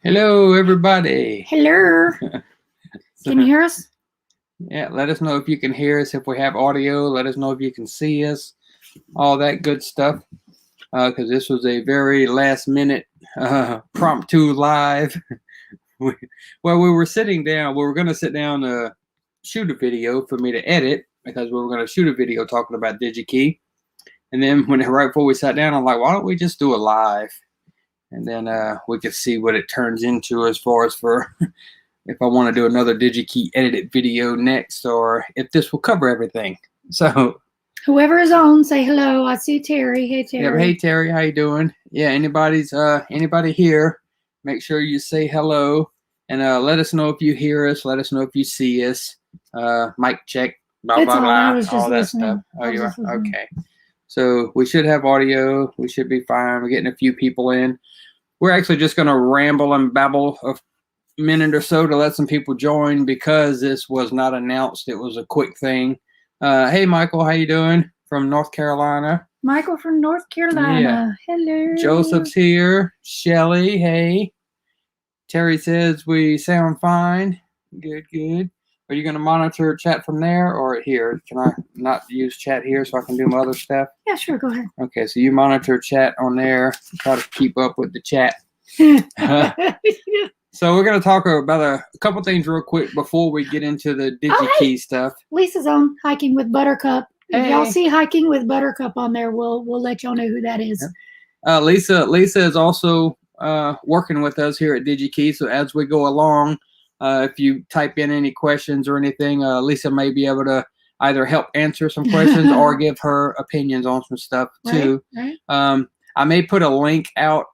Hello, everybody. Hello. Can you hear us? Yeah, let us know if you can hear us, if we have audio. Let us know if you can see us, all that good stuff. Because this was a very last-minute promptu live. We were sitting down. We were going to sit down to shoot a video for me to edit because we were going to shoot a video talking about Digi-Key. And then right before we sat down, I'm like, why don't we just do a live? And then we could see what it turns into as far as for if I want to do another Digi-Key edited video next, or if this will cover everything. So whoever is on, say hello. I see Terry. Hey, Terry. Yeah, hey, Terry. How you doing? Yeah, anybody here, make sure you say hello. And let us know if you hear us. Let us know if you see us. Mic check, blah, blah, blah, all that stuff. Oh, you are? Okay. So we should have audio. We should be fine. We're getting a few people in. We're actually just going to ramble and babble a minute or so to let some people join because this was not announced. It was a quick thing. Hey, Michael, how you doing? From North Carolina. Michael from North Carolina. Yeah. Hello. Joseph's here. Shelly, hey. Terry says we sound fine. Good, good. Are you going to monitor chat from there or here? Can I not use chat here so I can do my other stuff? Yeah, sure. Go ahead. Okay, so you monitor chat on there. Try to keep up with the chat. So we're going to talk about a couple things real quick before we get into the Digi-Key stuff. Lisa's on Hiking with Buttercup. If y'all see Hiking with Buttercup on there, we'll let y'all know who that is. Yep. Lisa is also working with us here at Digi-Key. So as we go along, if you type in any questions or anything, Lisa may be able to either help answer some questions or give her opinions on some stuff too. Right. I may put a link out,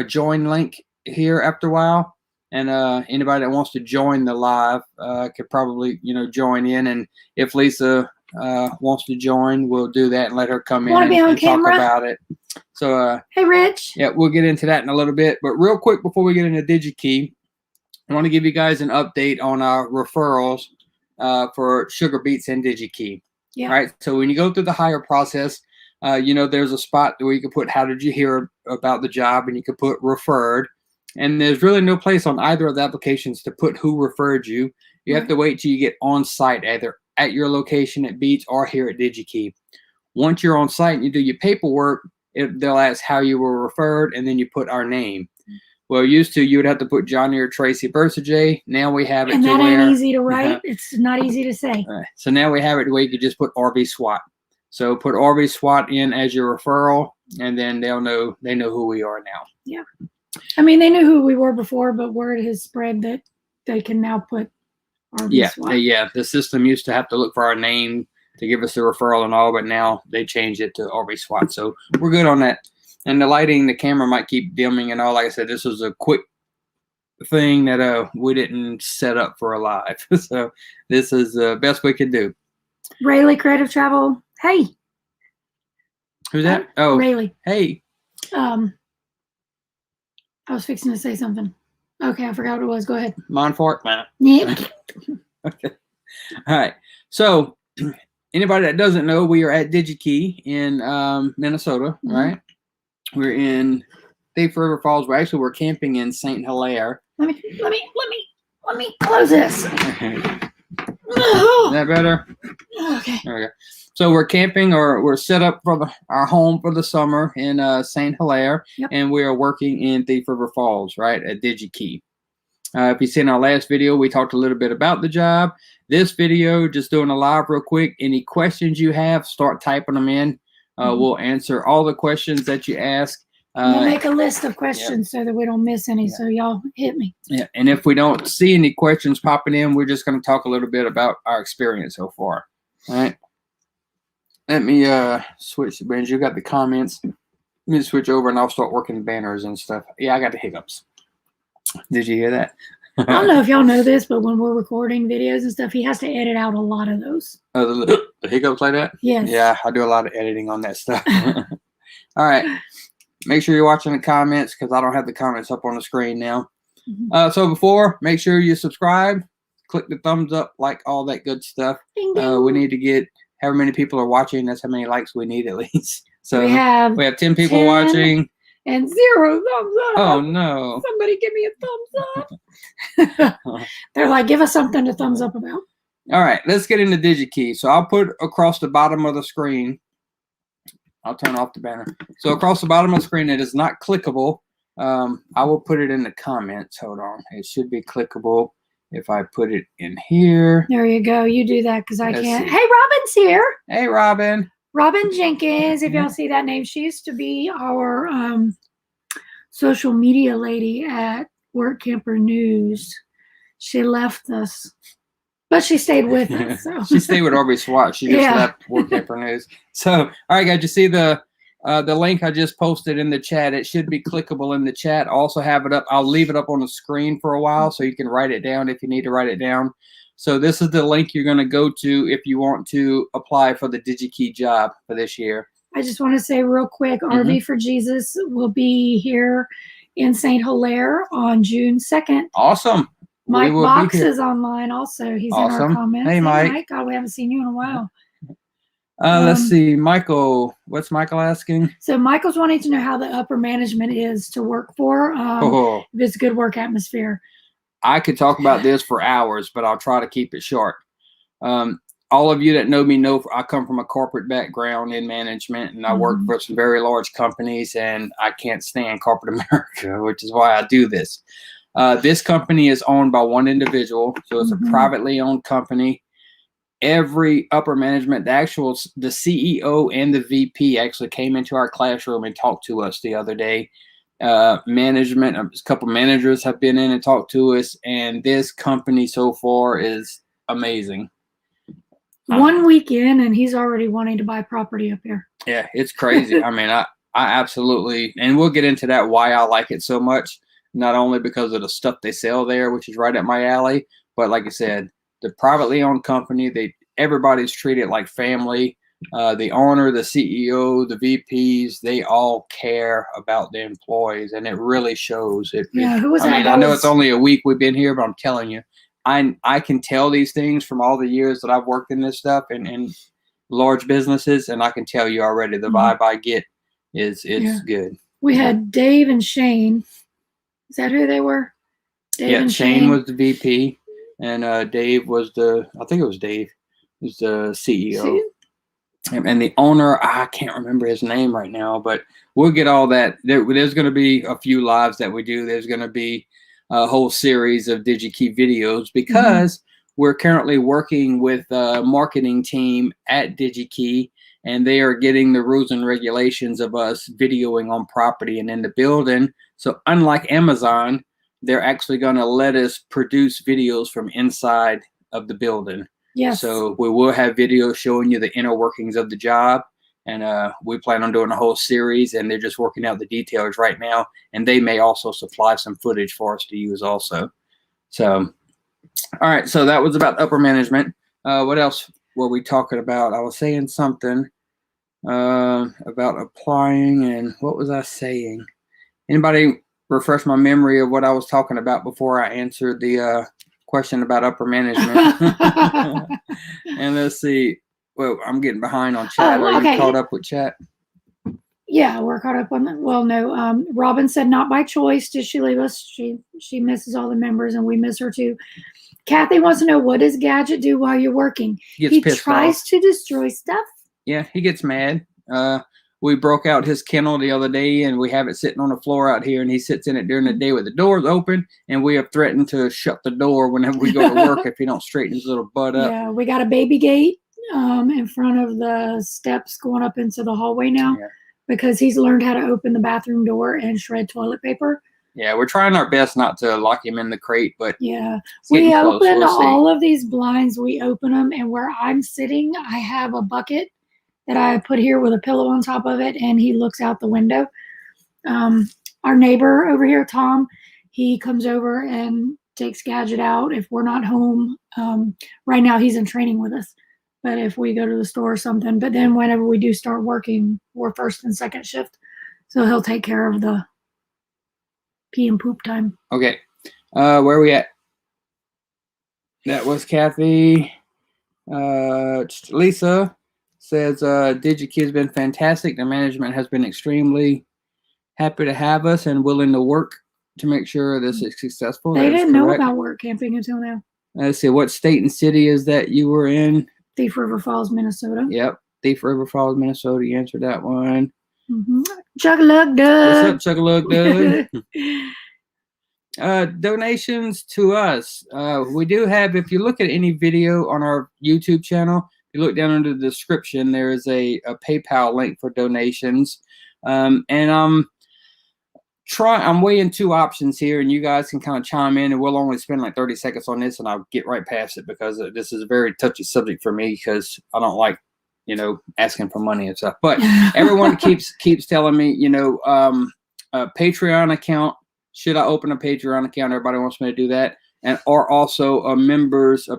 join link here after a while, and anybody that wants to join the live could probably join in. And if Lisa wants to join, we'll do that and let her come in and talk about it. So hey, Rich. Yeah, we'll get into that in a little bit. But real quick before we get into Digi-Key, I want to give you guys an update on our referrals for Sugar Beets and Digi-Key. Yeah. Right. So when you go through the hire process, there's a spot where you can put how did you hear about the job, and you can put referred. And there's really no place on either of the applications to put who referred you. You have to wait till you get on site, either at your location at Beats or here at Digi-Key. Once you're on site and you do your paperwork, they'll ask how you were referred, and then you put our name. Well, used to, you would have to put Johnny or Tracy Bersaje. Now we have it and to that where... ain't easy to write. It's not easy to say. So now we have it where you could just put RV-SWAT. So put RV-SWAT in as your referral, and then they know who we are now. Yeah. I mean, they knew who we were before, but word has spread that they can now put RV-SWAT. Yeah. The system used to have to look for our name to give us the referral and all, but now they changed it to RV-SWAT. So we're good on that. And the lighting, the camera might keep dimming and all. Like I said, this was a quick thing that we didn't set up for a live. So this is the best we could do. Rayleigh Creative Travel. Hey. Who's that? Oh, Rayleigh. Hey. I was fixing to say something. Okay, I forgot what it was. Go ahead. Monfort, man. Yep. Okay. All right. So anybody that doesn't know, we are at Digi-Key in Minnesota, right? We're in Thief River Falls. We're camping in St. Hilaire. Let me close this. Is that better? Okay. There we go. So we're camping, or we're set up for our home for the summer in St. Hilaire, and we are working in Thief River Falls, right, at Digi-Key. If you've seen our last video, we talked a little bit about the job. This video, just doing a live real quick. Any questions you have, start typing them in. We'll answer all the questions that you ask. We'll make a list of questions so that we don't miss any. So y'all hit me. Yeah. And if we don't see any questions popping in, we're just going to talk a little bit about our experience so far. All right. Let me switch the brands. You got the comments. Let me switch over and I'll start working banners and stuff. Yeah, I got the hiccups. Did you hear that? I don't know if y'all know this, but when we're recording videos and stuff, he has to edit out a lot of those. Oh, the hiccups like that? Yes. Yeah, I do a lot of editing on that stuff. All right. Make sure you're watching the comments because I don't have the comments up on the screen now. So before, make sure you subscribe, click the thumbs up, like all that good stuff. Ding, ding. We need to get however many people are watching. That's how many likes we need at least. So we have 10 people watching. and 0 thumbs up. Oh no. Somebody give me a thumbs up. They're like, give us something to thumbs up about. All right, let's get into DigiKey. So I'll put across the bottom of the screen. I'll turn off the banner. So across the bottom of the screen, it is not clickable. I will put it in the comments. Hold on. It should be clickable if I put it in here. There you go. You do that because I Let's can't. see. Hey, Robin's here. Hey, Robin. Robin Jenkins, if y'all see that name, she used to be our social media lady at Work Camper News. She left us, but she stayed with us. So. She stayed with One-RVSWAT. She just left Work Camper News. So, all right, guys, you see the link I just posted in the chat. It should be clickable in the chat. I'll also have it up. I'll leave it up on the screen for a while so you can write it down if you need to write it down. So this is the link you're going to go to if you want to apply for the DigiKey job for this year. I just want to say real quick, RV for Jesus will be here in St. Hilaire on June 2nd. Awesome. Mike Box is online also. He's in our comments. Hey, Mike. God, we haven't seen you in a while. Let's see. Michael, what's Michael asking? So Michael's wanting to know how the upper management is to work for. If it's a good work atmosphere. I could talk about this for hours, but I'll try to keep it short. All of you that know me know I come from a corporate background in management, and I work for some very large companies, and I can't stand corporate America, which is why I do this. This company is owned by one individual, so it's a privately owned company. Every upper management, the CEO and the VP actually came into our classroom and talked to us the other day. Management, a couple managers have been in and talked to us, and this company so far is amazing. 1 week in, and he's already wanting to buy property up here. Yeah, it's crazy. I mean, I absolutely, and we'll get into that why I like it so much. Not only because of the stuff they sell there, which is right up my alley, but like I said, the privately owned company, everybody's treated like family. The owner, the CEO, the VPs, they all care about the employees, and it really shows. Who was that? I know it's only a week we've been here, but I'm telling you, I can tell these things from all the years that I've worked in this stuff and in large businesses, and I can tell you already the vibe I get is good. We had Dave and Shane. Is that who they were? Dave and Shane was the VP, and Dave was the CEO. And the owner, I can't remember his name right now, but we'll get all that. There's going to be a few lives that we do. There's going to be a whole series of DigiKey videos because we're currently working with a marketing team at DigiKey, and they are getting the rules and regulations of us videoing on property and in the building. So unlike Amazon, they're actually going to let us produce videos from inside of the building. Yes. So we will have videos showing you the inner workings of the job, and we plan on doing a whole series, and they're just working out the details right now, and they may also supply some footage for us to use also. So, all right, so that was about upper management. What else were we talking about? I was saying something about applying, and what was I saying? Anybody refresh my memory of what I was talking about before I answered the question about upper management? And let's see. Well, I'm getting behind on chat. Are you caught up with chat? Yeah, we're caught up on that. Well, no. Robin said not by choice did she leave us. She misses all the members, and we miss her too. Kathy wants to know, what does Gadget do while you're working? He tries to destroy stuff. Yeah, he gets mad. We broke out his kennel the other day, and we have it sitting on the floor out here, and he sits in it during the day with the doors open, and we have threatened to shut the door whenever we go to work if he don't straighten his little butt up. Yeah, we got a baby gate in front of the steps going up into the hallway now because he's learned how to open the bathroom door and shred toilet paper. Yeah, we're trying our best not to lock him in the crate, but yeah, we open all of these blinds. We open them, and where I'm sitting, I have a bucket that I put here with a pillow on top of it, and he looks out the window. Our neighbor over here, Tom, he comes over and takes Gadget out if we're not home. Right now he's in training with us, but if we go to the store or something, but then whenever we do start working, we're first and second shift. So he'll take care of the pee and poop time. Okay. Where are we at? That was Kathy. Lisa says DigiKey has been fantastic. The management has been extremely happy to have us and willing to work to make sure this is successful. They didn't know about work camping until now. Let's see, what state and city is that you were in? Thief River Falls, Minnesota. Yep, Thief River Falls, Minnesota. You answered that one. Chug-a-lug, Doug. What's up, Chug-a-lug, Doug? Donations to us. We do have, if you look at any video on our YouTube channel, you look down under the description, there is a PayPal link for donations. And I'm weighing two options here, and you guys can kind of chime in, and we'll only spend like 30 seconds on this, and I'll get right past it because this is a very touchy subject for me because I don't like, asking for money and stuff. But everyone keeps telling me, a Patreon account. Should I open a Patreon account? Everybody wants me to do that. And or also a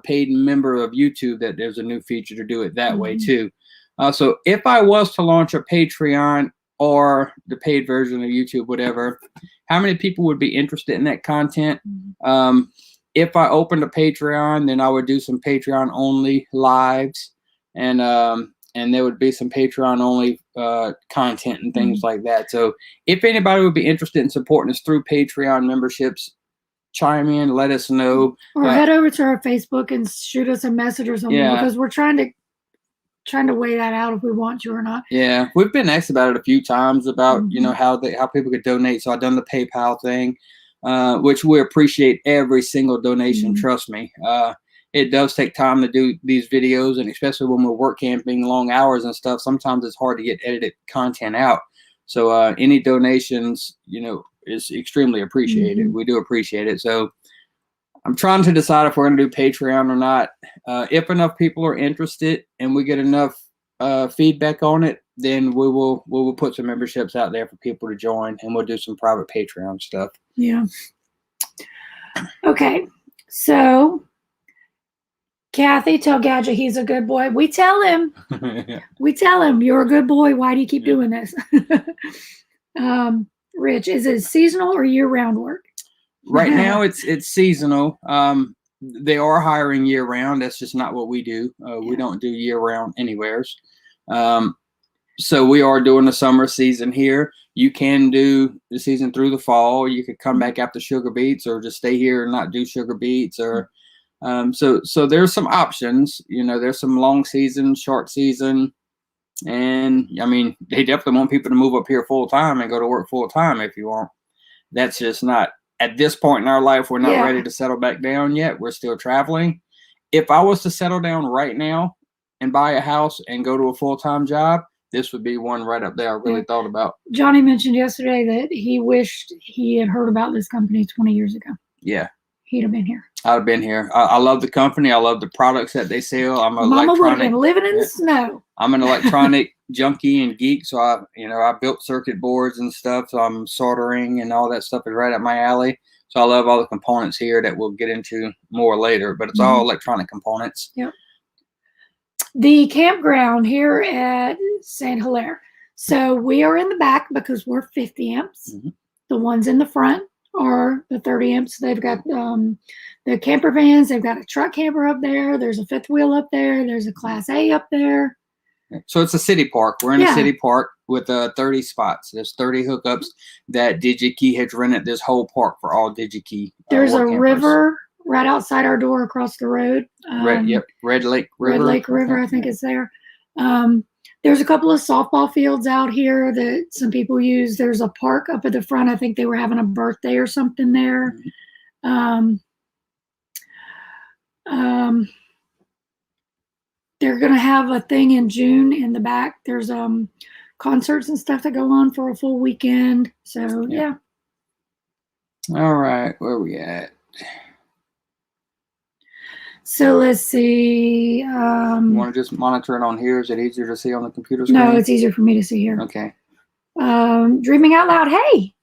paid member of YouTube, that there's a new feature to do it that way too. So if I was to launch a Patreon or the paid version of YouTube, whatever, how many people would be interested in that content? If I opened a Patreon, then I would do some Patreon only lives, and there would be some Patreon only content and things like that. So if anybody would be interested in supporting us through Patreon memberships, chime in, let us know. Or head over to our Facebook and shoot us a message or something, because we're trying to weigh that out if we want to or not. Yeah, we've been asked about it a few times about how people could donate. So I've done the PayPal thing, which we appreciate every single donation. Trust me. It does take time to do these videos, and especially when we're work camping long hours and stuff, sometimes it's hard to get edited content out. So any donations, is extremely appreciated. We do appreciate it. So I'm trying to decide if we're going to do Patreon or not. If enough people are interested and we get enough feedback on it, then we will put some memberships out there for people to join, and we'll do some private Patreon stuff. Yeah. Okay. So Kathy, tell Gadget he's a good boy. We tell him. You're a good boy. Why do you keep doing this? Rich, is it seasonal or year-round work? Right now, it's seasonal. They are hiring year-round. That's just not what we do. We don't do year-round anywheres. So we are doing the summer season here. You can do the season through the fall. You could come back after sugar beets, or just stay here and not do sugar beets. Or so there's some options. There's some long season, short season. And I mean, they definitely want people to move up here full time and go to work full time if you want. That's just not, at this point in our life, we're not ready to settle back down yet. We're still traveling. If I was to settle down right now and buy a house and go to a full-time job, this would be one right up there I really thought about. Johnny mentioned yesterday that he wished he had heard about this company 20 years ago. Yeah. He'd have been here. I'd have been here. I love the company. I love the products that they sell. Mama would have been living in the snow. I'm an electronic junkie and geek, so I built circuit boards and stuff. So I'm soldering and all that stuff is right up my alley. So I love all the components here that we'll get into more later. But it's all electronic components. Yep. The campground here at St. Hilaire. So we are in the back because we're 50 amps. The ones in the front are the 30 amps. They've got the camper vans. They've got a truck camper up there. There's a fifth wheel up there. There's a Class A up there. So it's a city park. We're in a city park with 30 spots. There's 30 hookups that Digi-Key has rented this whole park for all Digi-Key. There's a river right outside our door across the road. Red Lake River. Red Lake River, I think is there. There's a couple of softball fields out here that some people use. There's a park up at the front. I think they were having a birthday or something there. They're going to have a thing in June in the back. There's concerts and stuff that go on for a full weekend. So, yeah. All right. Where are we at? So let's see. You want to just monitor it on here? Is it easier to see on the computer screen? No, it's easier for me to see here. Okay. Dreaming Out Loud. Hey,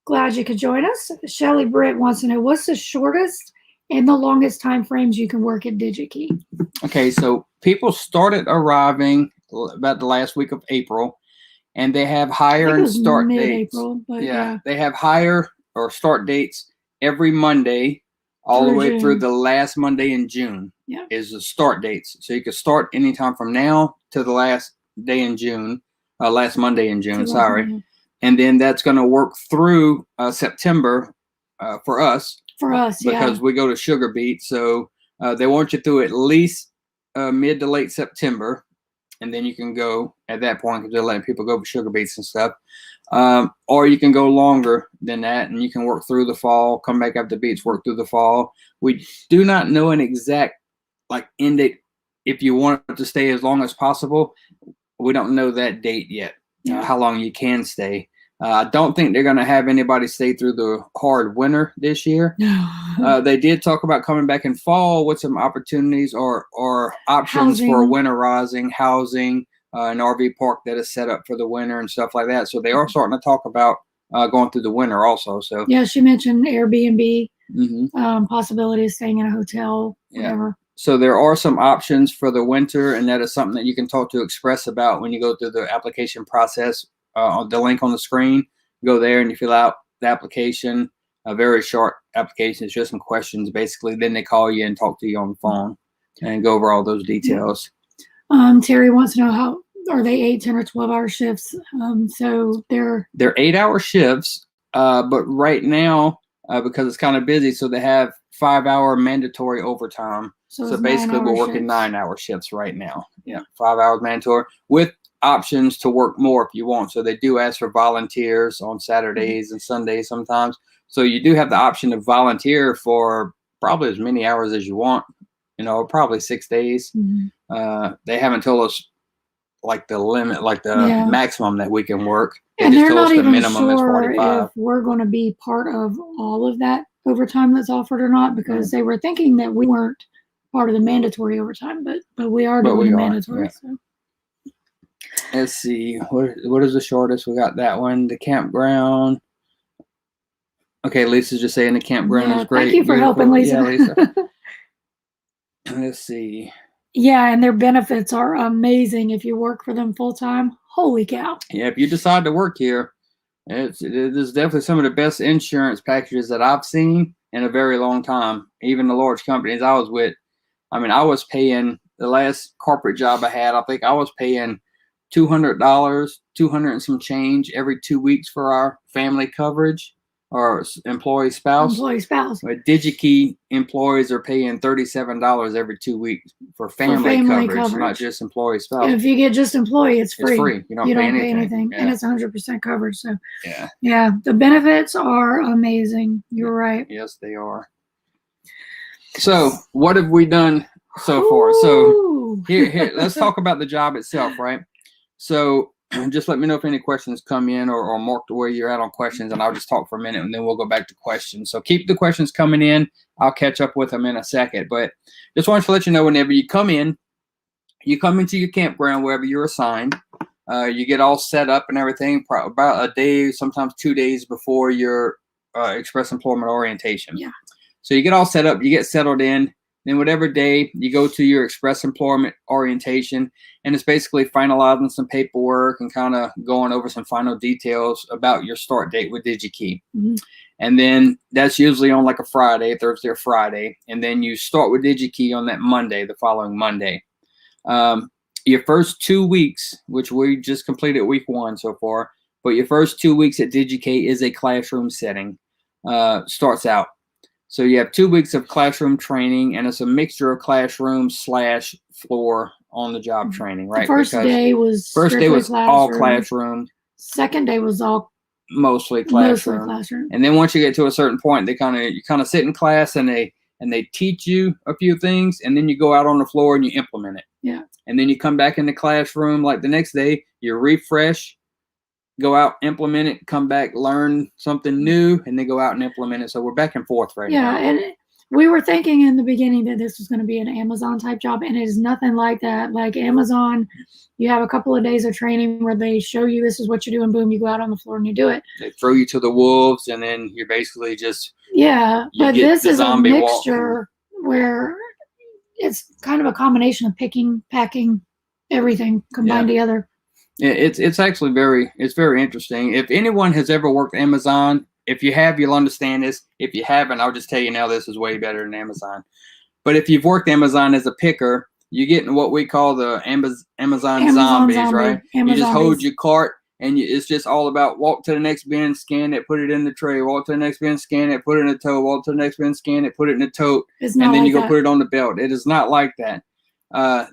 glad you could join us. Shelly Britt wants to know, what's the shortest and the longest time frames you can work at Digi-Key? Okay, so people started arriving about the last week of April, and they have higher and start dates. But yeah, they have higher or start dates every Monday. All the way through the last Monday in June is the start dates. So you can start anytime from now to the last day in June, last Monday in June, sorry. and then that's going to work through September for us. Because we go to Sugar Beat, so they want you through at least mid to late September, and then you can go at that point because they're letting people go for Sugar Beats and stuff. Or you can go longer than that, and you can work through the fall, come back up the beach, work through the fall. We do not know an exact end date. If you want to stay as long as possible, we don't know that date yet. How long you can stay. I don't think they're going to have anybody stay through the hard winter this year. They did talk about coming back in fall with some opportunities or options for winterizing, housing, an RV park that is set up for the winter and stuff like that. So they are starting to talk about going through the winter also. So yeah, she mentioned Airbnb, possibility of staying in a hotel, whatever. So there are some options for the winter, and that is something that you can talk to Express about when you go through the application process. On the link on the screen, go there and you fill out the application. A very short application. It's just some questions basically. Then they call you and talk to you on the phone and go over all those details. Terry wants to know, how are they 8, 10, or 12-hour shifts? So they're 8-hour shifts, but right now because it's kind of busy, so they have 5-hour mandatory overtime. So basically, we're working 9-hour shifts right now. 5 hours mandatory with options to work more if you want. So they do ask for volunteers on Saturdays and Sundays sometimes. So you do have the option to volunteer for probably as many hours as you want, probably 6 days. They haven't told us the limit, the maximum that we can work. And they're not even sure if we're going to be part of all of that overtime that's offered or not, because they were thinking that we weren't part of the mandatory overtime, but we are doing the mandatory. So. Let's see, what is the shortest? We got that one, the campground. Okay, Lisa's just saying the campground is great. Thank you for helping, Lisa. Yeah, Lisa. Let's see. Yeah, and their benefits are amazing if you work for them full time. Holy cow. Yeah, if you decide to work here, it is definitely some of the best insurance packages that I've seen in a very long time. Even the large companies I was with, I was paying, the last corporate job I had, I think I was paying $200, 200 and some change every 2 weeks for our family coverage or employee spouse. But Digi-Key employees are paying $37 every 2 weeks for family coverage, not just employee spouse. And if you get just employee, it's free. It's free. You don't pay anything. And it's 100% coverage. So yeah, the benefits are amazing. You're right. Yes, they are. So what have we done so far? So here, let's talk about the job itself, right? So just let me know if any questions come in or mark where you're at on questions, and I'll just talk for a minute, and then we'll go back to questions. So keep the questions coming in. I'll catch up with them in a second. But just wanted to let you know, whenever you come into your campground, wherever you're assigned, you get all set up and everything about a day, sometimes 2 days before your Express Employment Orientation. Yeah. So you get all set up, you get settled in. Then whatever day you go to your Express Employment Orientation, and it's basically finalizing some paperwork and kind of going over some final details about your start date with Digi-Key. And then that's usually on a Friday, Thursday or Friday. And then you start with Digi-Key on that Monday, the following Monday. Your first 2 weeks, which we just completed week 1 so far, but your first 2 weeks at Digi-Key is a classroom setting, starts out. So you have 2 weeks of classroom training, and it's a mixture of classroom / floor on the job training, right? The first day was all classroom. Second day was all mostly classroom. And then once you get to a certain point, you kind of sit in class and they teach you a few things, and then you go out on the floor and you implement it. Yeah. And then you come back in the classroom the next day, you refresh, go out, implement it, come back, learn something new, and then go out and implement it. So we're back and forth right now. Yeah, and we were thinking in the beginning that this was going to be an Amazon type job, and it is nothing like that. Like Amazon, you have a couple of days of training where they show you this is what you do, and boom, you go out on the floor and you do it. They throw you to the wolves, and then you're basically just but this is a mixture where it's kind of a combination of picking, packing, everything combined together. It's actually very interesting. If anyone has ever worked Amazon, if you have, you'll understand this. If you haven't, I'll just tell you now, this is way better than Amazon. But if you've worked Amazon as a picker, you get in what we call the Amazon zombies, right? You just hold your cart and it's just all about walk to the next bin, scan it, put it in the tray, walk to the next bin, scan it, put it in the tote, walk to the next bin, scan it, put it in the tote, and then like you go put it on the belt. It is not like that.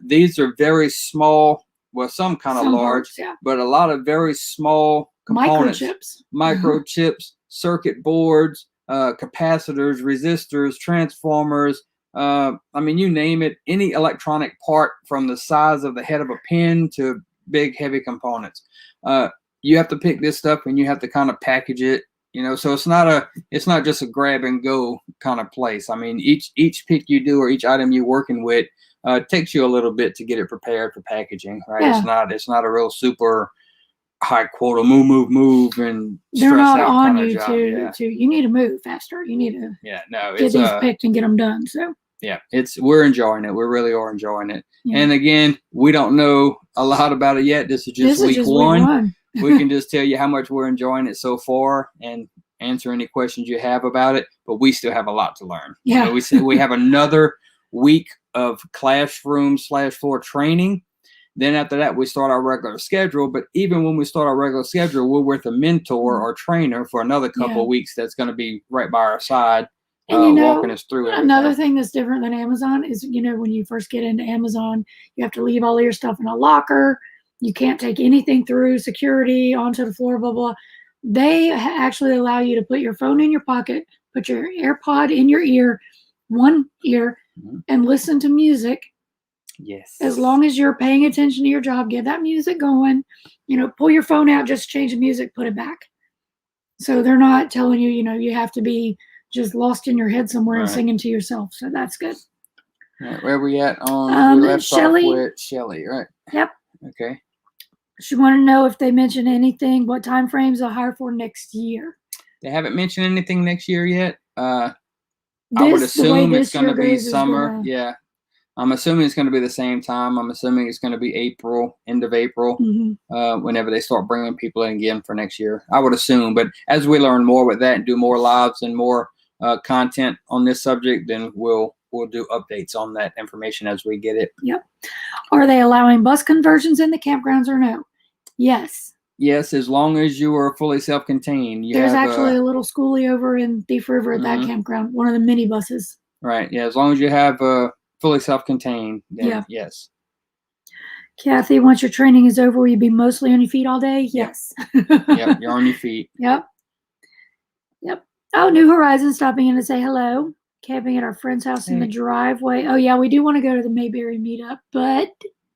These are very small, well, some kind of large, parts, yeah. but a lot of very small components, microchips, circuit boards, capacitors, resistors, transformers. I mean, you name it, any electronic part from the size of the head of a pin to big, heavy components. You have to pick this stuff and you have to kind of package it, you know, so it's not just a grab and go kind of place. I mean, each pick you do or each item you're working with takes you a little bit to get it prepared for packaging, right? Yeah. It's not a real super high quota move and they're not out on kind you of to you need to move faster. You need to get these picked and get them done. So yeah, we're enjoying it. We really are enjoying it. Yeah. And again, we don't know a lot about it yet. This is just week one. We can just tell you how much we're enjoying it so far and answer any questions you have about it. But we still have a lot to learn. Yeah. You know, we have another week of classroom/floor training. Then after that, we start our regular schedule. But even when we start our regular schedule, we're with a mentor or trainer for another couple of weeks that's going to be right by our side. And walking us through another thing that's different than Amazon is, you know, when you first get into Amazon, you have to leave all of your stuff in a locker. You can't take anything through security onto the floor, blah, blah. They actually allow you to put your phone in your pocket, put your AirPod in your ear, one ear, and listen to music. Yes. As long as you're paying attention to your job, get that music going. You know, pull your phone out, just change the music, put it back. So they're not telling you, you know, you have to be just lost in your head somewhere and singing to yourself. So that's good. Right, where are we at on? We left Shelly. off with Shelly, right? Yep. Okay. She wanted to know if they mentioned anything, what time frames they'll hire for next year. They haven't mentioned anything next year yet. I would assume it's going to be summer. Yeah. I'm assuming it's going to be the same time. I'm assuming it's going to be April, end of April, whenever they start bringing people in again for next year. I would assume. But as we learn more with that and do more lives and more content on this subject, then we'll do updates on that information as we get it. Yep. Are they allowing bus conversions in the campgrounds or no? Yes. Yes, as long as you are fully self-contained. There's actually a little schoolie over in Thief River at that campground, one of the mini buses. Right. Yeah, as long as you have fully self-contained, then yes. Kathy, once your training is over, will you be mostly on your feet all day? Yes. Yep, you're on your feet. Yep. Oh, New Horizons stopping in to say hello. Camping at our friend's house in the driveway. Oh, yeah, we do want to go to the Mayberry meetup, but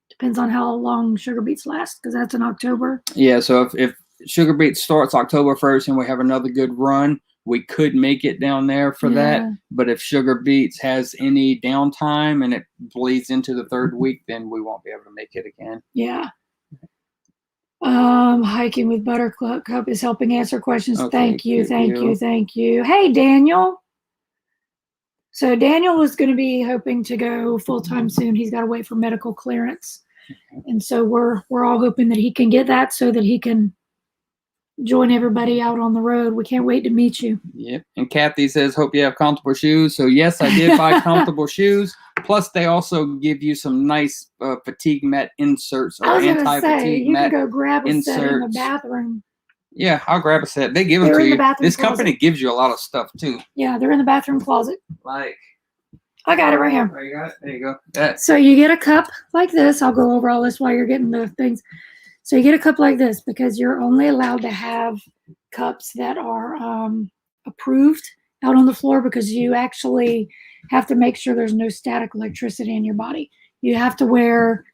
depends on how long Sugar Beets last, because that's in October. Yeah, so if Sugar Beets starts October 1st and we have another good run, we could make it down there for that. But if Sugar Beets has any downtime and it bleeds into the third week, then we won't be able to make it again. Yeah. Hiking with Buttercup is helping answer questions. Okay, thank you. Hey, Daniel. So Daniel was going to be hoping to go full-time soon. He's got to wait for medical clearance. And so we're all hoping that he can get that so that he can join everybody out on the road. We can't wait to meet you. Yep. And Kathy says, hope you have comfortable shoes. So yes, I did buy comfortable shoes. Plus they also give you some nice fatigue mat inserts or anti-fatigue mat. You can go grab a set in the bathroom. Yeah, I'll grab a set. They give them to you. This company gives you a lot of stuff too. Yeah, they're in the bathroom closet. Like, I got it right here. Oh, you got it? There you go. So you get a cup like this. I'll go over all this while you're getting the things. So you get a cup like this because you're only allowed to have cups that are approved out on the floor, because you actually have to make sure there's no static electricity in your body. You have to wear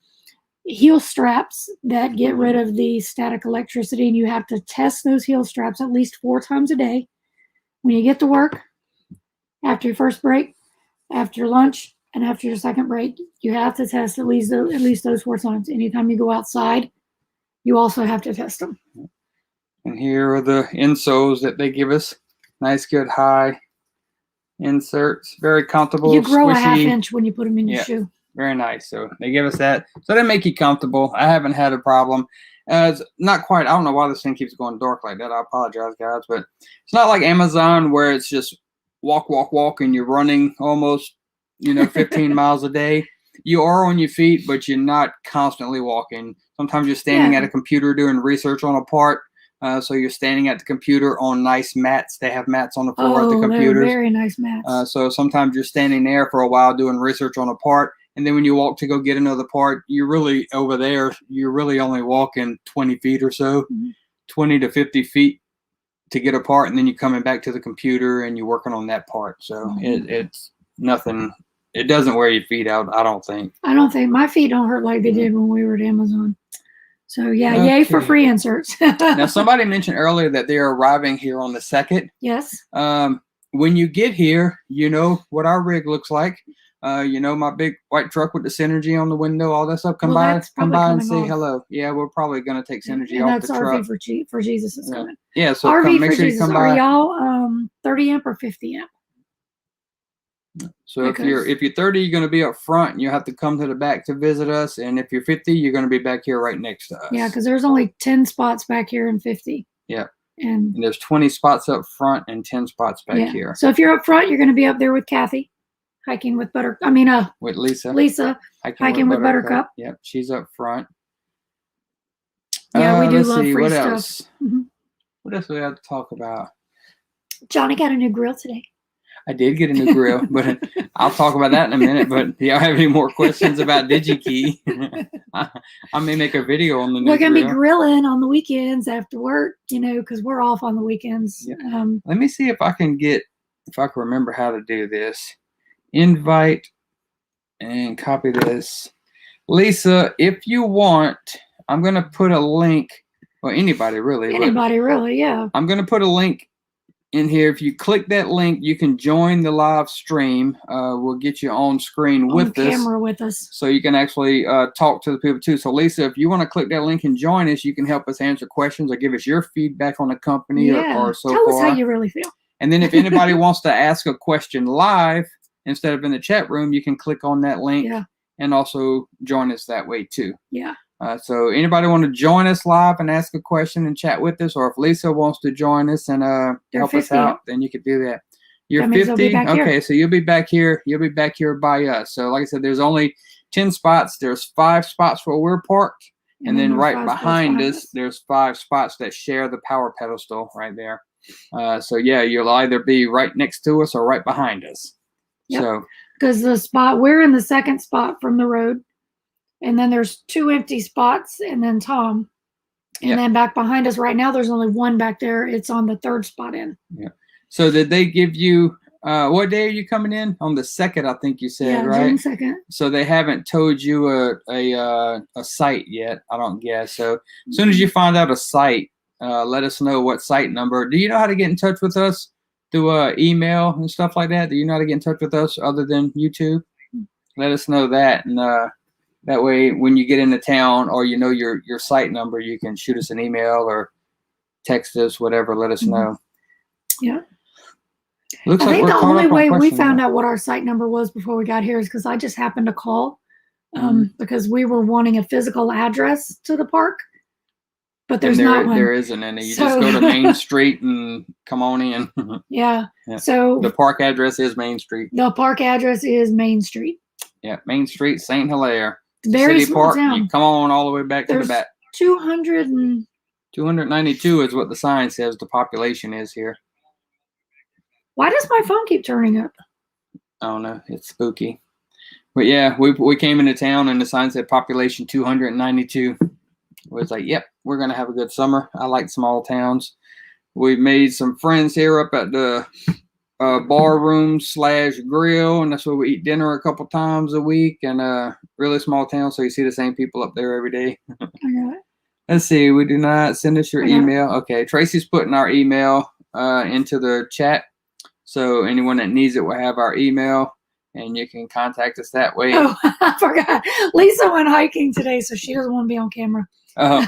heel straps that get rid of the static electricity, and you have to test those heel straps at least 4 times a day. When you get to work, after your first break, after your lunch, and after your second break, you have to test at least those 4 times. Anytime you go outside, you also have to test them. And here are the insoles that they give us. Nice, good, high inserts. Very comfortable. You grow squishy. A half inch when you put them in your shoe. Very nice. So they give us that. So they make you comfortable. I haven't had a problem. It's not quite. I don't know why this thing keeps going dark like that. I apologize, guys. But it's not like Amazon where it's just walk, and you're running almost, 15 miles a day. You are on your feet, but you're not constantly walking. Sometimes you're standing at a computer doing research on a part. So you're standing at the computer on nice mats. They have mats on the floor at the computers. They're very nice mats. So sometimes you're standing there for a while doing research on a part. And then when you walk to go get another part, you're really over there. You're really only walking 20 feet or so, 20 to 50 feet to get a part. And then you're coming back to the computer and you're working on that part. So it's nothing. It doesn't wear your feet out, I don't think. I don't think. My feet don't hurt like they did when we were at Amazon. So, yeah, yay for free inserts. Now, somebody mentioned earlier that they're arriving here on the 2nd. Yes. When you get here, you know what our rig looks like. You know, my big white truck with the Synergy on the window, all that stuff. Come by and say hello. Yeah, we're probably going to take Synergy off the truck. And that's RV for Jesus is coming. Yeah, so RV make for sure Jesus. you come by. Are y'all 30 amp or 50 amp? So if you're 30, you're going to be up front, and you have to come to the back to visit us. And if you're 50, you're going to be back here right next to us. Yeah, because there's only 10 spots back here in 50. Yeah. And there's 20 spots up front and 10 spots back here. So if you're up front, you're going to be up there with Kathy, hiking with with Lisa. Lisa, hiking with Buttercup. Yep, she's up front. Yeah, we do love free what stuff. Else? What else do we have to talk about? Johnny got a new grill today. I did get a new grill, but I'll talk about that in a minute. But do y'all have any more questions about Digi-Key? I may make a video on the new grill. We're going to be grilling on the weekends after work, because we're off on the weekends. Yeah. Let me see if I can remember how to do this. Invite and copy this. Lisa, if you want, I'm going to put a link. Well, anybody really. Yeah. I'm going to put a link in here. If you click that link, you can join the live stream. We'll get you on screen with us. So you can actually talk to the people too. So Lisa, if you want to click that link and join us, you can help us answer questions or give us your feedback on the company or so Tell far. us how you really feel. And then if anybody wants to ask a question live instead of in the chat room, you can click on that link and also join us that way too. Yeah. So anybody want to join us live and ask a question and chat with us, or if Lisa wants to join us and help us out, then you could do that. You're 50? Okay, so you'll be back here. You'll be back here by us. So like I said, there's only 10 spots. There's 5 spots where we're parked. And then right behind us, there's 5 spots that share the power pedestal right there. So yeah, you'll either be right next to us or right behind us. Yep. So because we're in the second spot from the road. And then there's 2 empty spots, and then Tom. And then back behind us right now, there's only 1 back there. It's on the 3rd spot in. Yeah. So did they give you, what day are you coming in? On the 2nd, I think you said, right? June 2nd. So they haven't told you a site yet, I don't guess. So as soon as you find out a site, let us know what site number. Do you know how to get in touch with us through email and stuff like that? Do you know how to get in touch with us other than YouTube? Let us know that. And that way, when you get into town or your site number, you can shoot us an email or text us, whatever. Let us know. Yeah. Looks I like think the only way we found out out what our site number was before we got here is because I just happened to call because we were wanting a physical address to the park. But there's not one. There isn't any. You just go to Main Street and come on in. Yeah. So the park address is Main Street. The park address is Main Street. Yeah, Main Street, St. Hilaire. Very City small Park. town. You come on all the way back to the back. 292 is what the sign says the population is here. Why does my phone keep turning up? I don't know. It's spooky. But yeah, we came into town and the sign said population 292. It was like, yep, we're going to have a good summer. I like small towns. We made some friends here up at the bar room / grill, and that's where we eat dinner a couple times a week. And really small town, so you see the same people up there every day. I got it. Let's see. We do not send us your email. Okay, Tracy's putting our email into the chat, so anyone that needs it will have our email, and you can contact us that way. Oh, I forgot. Lisa went hiking today, so she doesn't want to be on camera. Oh,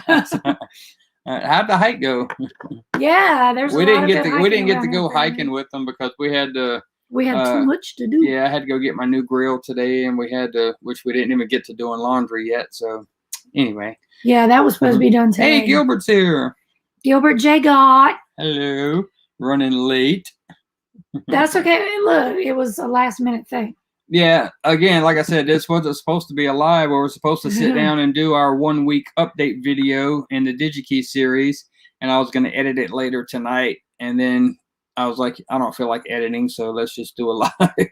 how'd the hike go? Yeah, we didn't get to go hiking with them because we had too much to do. Yeah, I had to go get my new grill today, and which we didn't even get to doing laundry yet. So anyway. Yeah, that was supposed to be done today. Hey, Gilbert's here. Gilbert J. Gott. Hello. Running late. That's okay. Look, it was a last minute thing. Yeah, again, like I said, this wasn't supposed to be a live where we're supposed to sit down and do our 1 week update video in the Digi-Key series, and I was going to edit it later tonight, and then I was like, I don't feel like editing, so let's just do a live.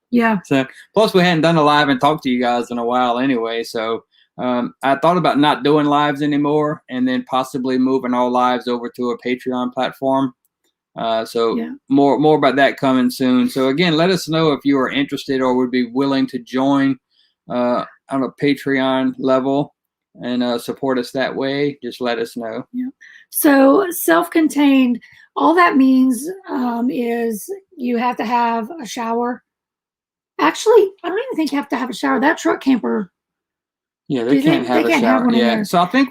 Yeah. So plus we hadn't done a live and talked to you guys in a while anyway, so I thought about not doing lives anymore, and then possibly moving all lives over to a Patreon platform. More about that coming soon. So again, let us know if you are interested or would be willing to join on a Patreon level and support us that way. Just let us know. Yeah. So self-contained, all that means is you have to have a shower. Actually, I don't even think you have to have a shower. That truck camper. Yeah, they can't have a shower. Yeah, so I think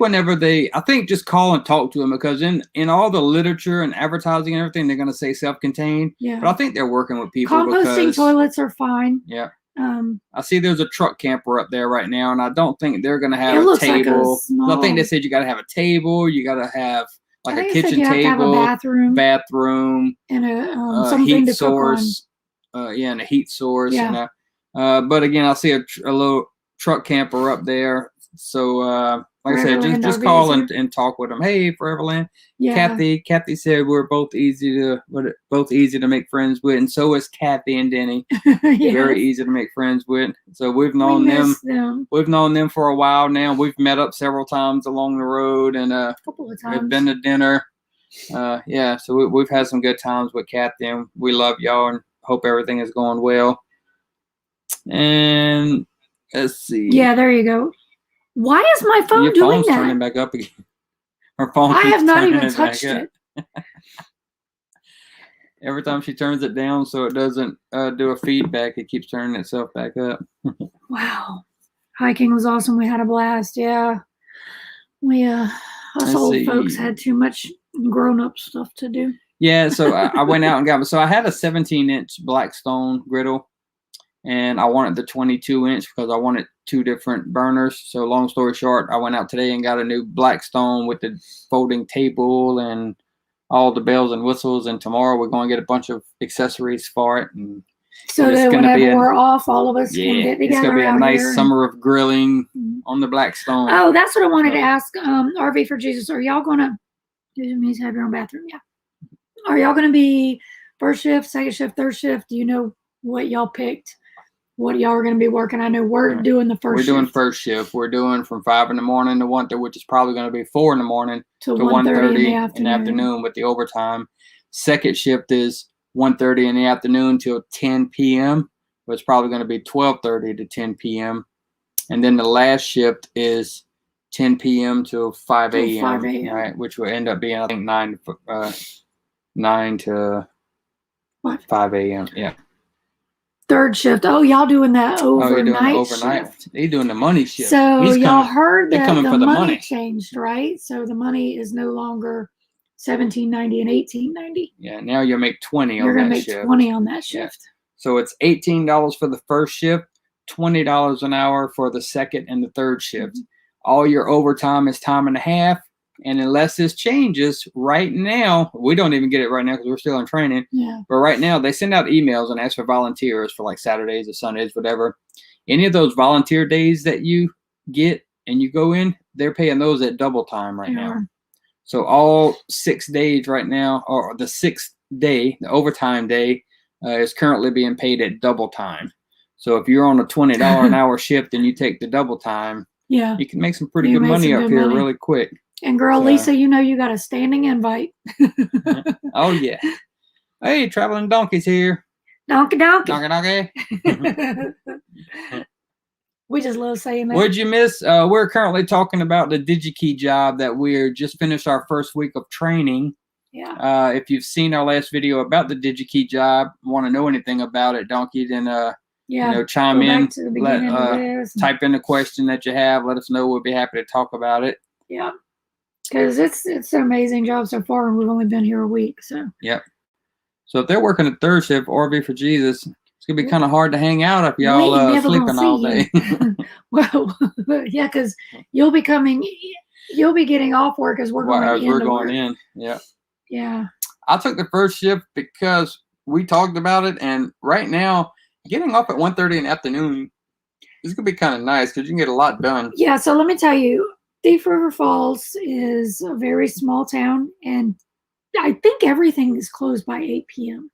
just call and talk to them, because in all the literature and advertising and everything, they're going to say self-contained. Yeah. But I think they're working with people. Composting toilets are fine. Yeah. I see there's a truck camper up there right now, and I don't think they're going to have a table. Like I think they said you got to have a table. You got to have like a kitchen table, have a bathroom, and a heat source. And a heat source. Yeah. But again, I see a little truck camper up there, so like I said, just call and talk with them. Hey, Foreverland. Yeah. Kathy said we're both easy to make friends with, and so is Kathy and Denny. Yes. Very easy to make friends with. So we've known them. We've known them for a while now. We've met up several times along the road, and a couple of times we've been to dinner. So we've had some good times with Kathy, and we love y'all and hope everything is going well. And let's see. Yeah, there you go. Why is my phone Your doing phone's that? turning back up again. Her phone. I have not even touched it. Every time she turns it down so it doesn't do a feedback, it keeps turning itself back up. Wow. Hiking was awesome. We had a blast. Yeah. We us old folks had too much grown-up stuff to do. Yeah, so I went out and got. So I had a 17-inch Blackstone griddle, and I wanted the 22-inch because I wanted 2 different burners. So long story short, I went out today and got a new Blackstone with the folding table and all the bells and whistles. And tomorrow we're going to get a bunch of accessories for it. And so that whenever we're off, all of us can get together. It's going to be a nice summer of grilling on the Blackstone. Oh, that's what I wanted to ask. RV for Jesus, are y'all going to? You mean have your own bathroom? Yeah. Are y'all going to be first shift, second shift, third shift? Do you know what y'all picked? What y'all are going to be working? I know we're doing the first shift. We're doing first shift. We're doing from 5 in the morning to 1:30, which is probably going to be 4 in the morning to 1:30 in the afternoon with the overtime. Second shift is 1:30 in the afternoon till 10 p.m. But it's probably going to be 12:30 to 10 p.m. And then the last shift is 10 p.m. till 5 a.m. Right, which will end up being, I think, 9 to 5 a.m. Yeah. Third shift. Oh, y'all doing that overnight shift. They doing the money shift. So y'all heard that the money changed, right? So the money is no longer $17.90 and $18.90. Yeah, now you'll make 20 on that shift. You're gonna make 20 on that shift. Yeah. So it's $18 for the first shift, $20 an hour for the second and the third shift. Mm-hmm. All your overtime is time and a half. And unless this changes right now, we don't even get it right now because we're still in training. Yeah. But right now, they send out emails and ask for volunteers for like Saturdays or Sundays, whatever. Any of those volunteer days that you get and you go in, they're paying those at double time right now. So all 6 days right now, or the 6th day, the overtime day, is currently being paid at double time. So if you're on a $20 an hour shift and you take the double time, you can make some pretty good money up here really quick. And girl, Lisa, you know you got a standing invite. Oh, yeah. Hey, Traveling Donkey's here. Donkey. Donkey. We just love saying that. What'd you miss? We're currently talking about the Digi-Key job that we're just finished our first week of training. Yeah. If you've seen our last video about the Digi-Key job, want to know anything about it, Donkey, then chime in. Type in the question that you have. Let us know. We'll be happy to talk about it. Yeah. Because it's an amazing job so far, and we've only been here a week. So. Yep. So if they're working a third shift, RV for Jesus, it's gonna be kind of hard to hang out if y'all sleeping all day. Well, yeah, because you'll be getting off work as we're going in. Yeah. Yeah. I took the first shift because we talked about it, and right now Getting off at 1:30 in the afternoon is going to be kind of nice because you can get a lot done. Yeah, so let me tell you, Thief River Falls is a very small town, and I think everything is closed by 8 p.m.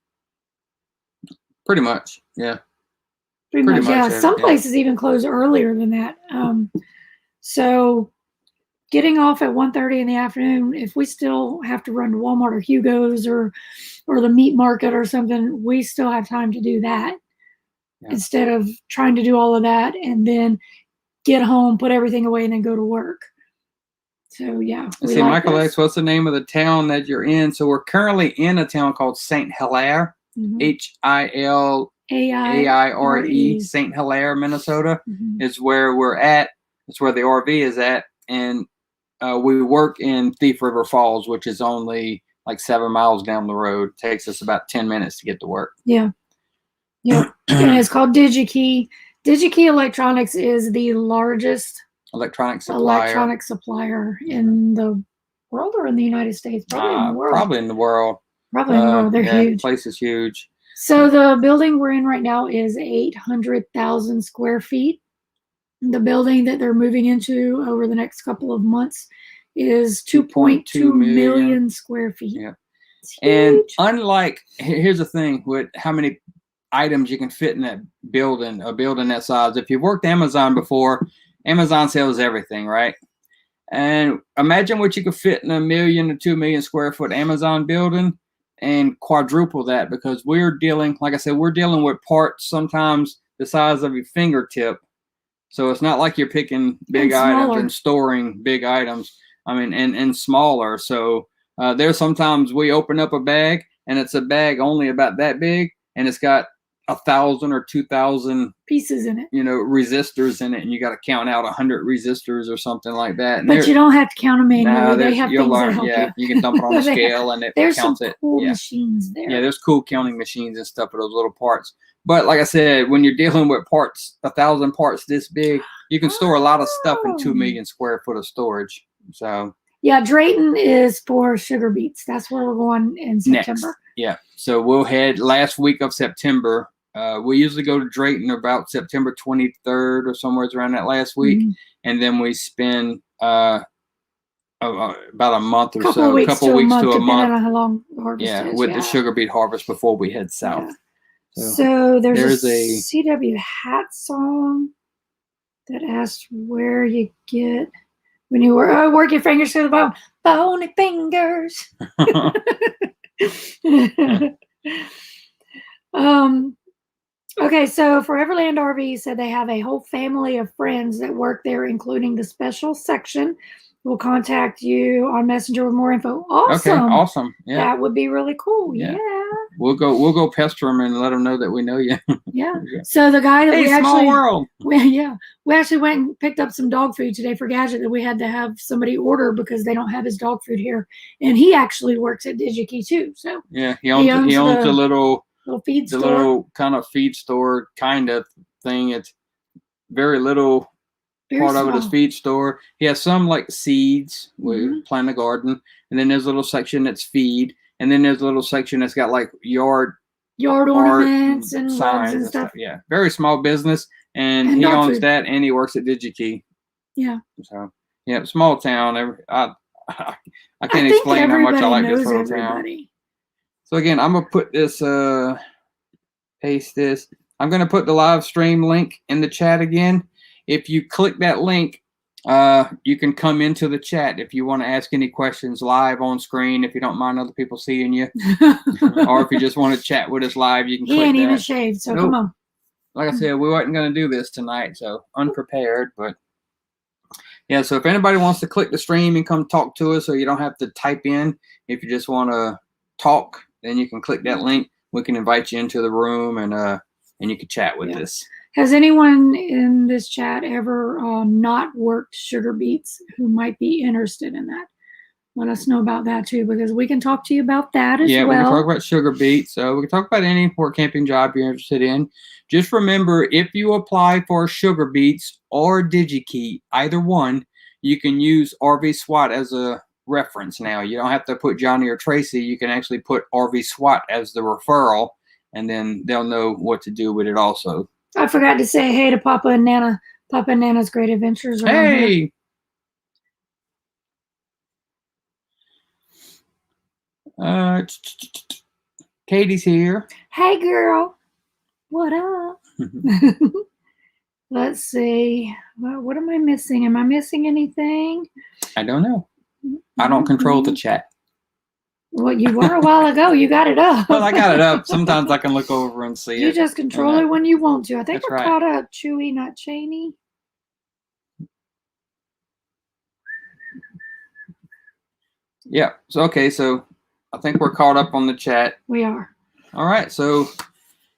Pretty much, yeah. Pretty much, yeah. Some places even close earlier than that. So getting off at 1:30 in the afternoon, if we still have to run to Walmart or Hugo's or the meat market or something, we still have time to do that instead of trying to do all of that and then get home, put everything away, and then go to work. So yeah. See, Michael X, what's the name of the town that you're in? So we're currently in a town called St. Hilaire, Hilaire, St. Hilaire, Minnesota is where we're at. It's where the RV is at, and we work in Thief River Falls, which is only like 7 miles down the road. It takes us about 10 minutes to get to work. Yeah. Yeah. And it's called Digi-Key. Digi-Key Electronics is the largest electronic supplier in the world or in the United States? Probably in the world. Probably in the world. Probably in the world. They're huge. The place is huge. So the building we're in right now is 800,000 square feet. The building that they're moving into over the next couple of months is 2.2 million square feet. Yeah. And unlike, here's the thing with how many items you can fit in that building, a building that size. If you've worked Amazon before, Amazon sells everything, right? And imagine what you could fit in a 1 million to 2 million square foot Amazon building and quadruple that, because we're dealing, like I said, we're dealing with parts sometimes the size of your fingertip. So it's not like you're picking big items and storing big items. I mean, and smaller. So there's sometimes we open up a bag and it's a bag only about that big, and it's got 1,000 or 2,000 pieces in it, resistors in it, and you got to count out 100 resistors or something like that. And but you don't have to count them manually. They have things that help you can dump it on the scale and it counts it. There's some cool machines there. Yeah, there's cool counting machines and stuff for those little parts. But like I said, when you're dealing with parts, 1,000 parts this big, you can store a lot of stuff in 2 million square foot of storage. So yeah, Drayton is for sugar beets. That's where we're going in September. Next. Yeah, so we'll head last week of September. We usually go to Drayton about September 23rd or somewhere around that last week. And then we spend about a month or so, a couple weeks to a month. On how long the harvest is, with the sugar beet harvest before we head south. Yeah. So there's a CW Hat song that asks where you get when you work your fingers to the bone, bony fingers. Okay, so Foreverland RV said they have a whole family of friends that work there, including the special section. We'll contact you on Messenger with more info. Awesome. Okay, awesome. Yeah. That would be really cool. Yeah. We'll go pester them and let them know that we know you. Yeah. So the guy that we small world. We actually went and picked up some dog food today for Gadget that we had to have somebody order because they don't have his dog food here. And he actually works at Digi-Key too. So yeah, he owns a little feed store. Little kind of feed store kind of thing. It's very little. Part of it is feed store. He has some like seeds. We plant a garden, and then there's a little section that's feed, and then there's a little section that's got like yard ornaments and signs and stuff. Yeah, very small business, and he owns that, and he works at Digi-Key. Yeah. So yeah, small town. I can't explain how much I like this little town. So again, I'm gonna put this paste this. I'm gonna put the live stream link in the chat again. If you click that link, you can come into the chat if you want to ask any questions live on screen, if you don't mind other people seeing you. Or if you just want to chat with us live, you can click that. He ain't even shaved, so come on. Like I said, we weren't going to do this tonight, so unprepared. But yeah, so if anybody wants to click the stream and come talk to us, or you don't have to type in, if you just want to talk, then you can click that link. We can invite you into the room, and you can chat with us. Has anyone in this chat ever not worked sugar beets who might be interested in that? Let us know about that too, because we can talk to you about that as well. Yeah, we can talk about sugar beets. So we can talk about any work camping job you're interested in. Just remember, if you apply for sugar beets or Digi-Key, either one, you can use RV-SWAT as a reference now. You don't have to put Johnny or Tracy. You can actually put RV-SWAT as the referral, and then they'll know what to do with it also. I forgot to say hey to Papa and Nana. Papa and Nana's Great Adventures around here. Hey! Katie's here. Hey, girl. What up? Let's see. Well, what am I missing? Am I missing anything? I don't know. I don't control the chat. Well, you were a while ago. You got it up. Well, I got it up. Sometimes I can look over and see it. You just control it when you want to. I think That's we're right. caught up. Chewy, not Cheney. Yeah. So, okay. So I think we're caught up on the chat. We are. All right. So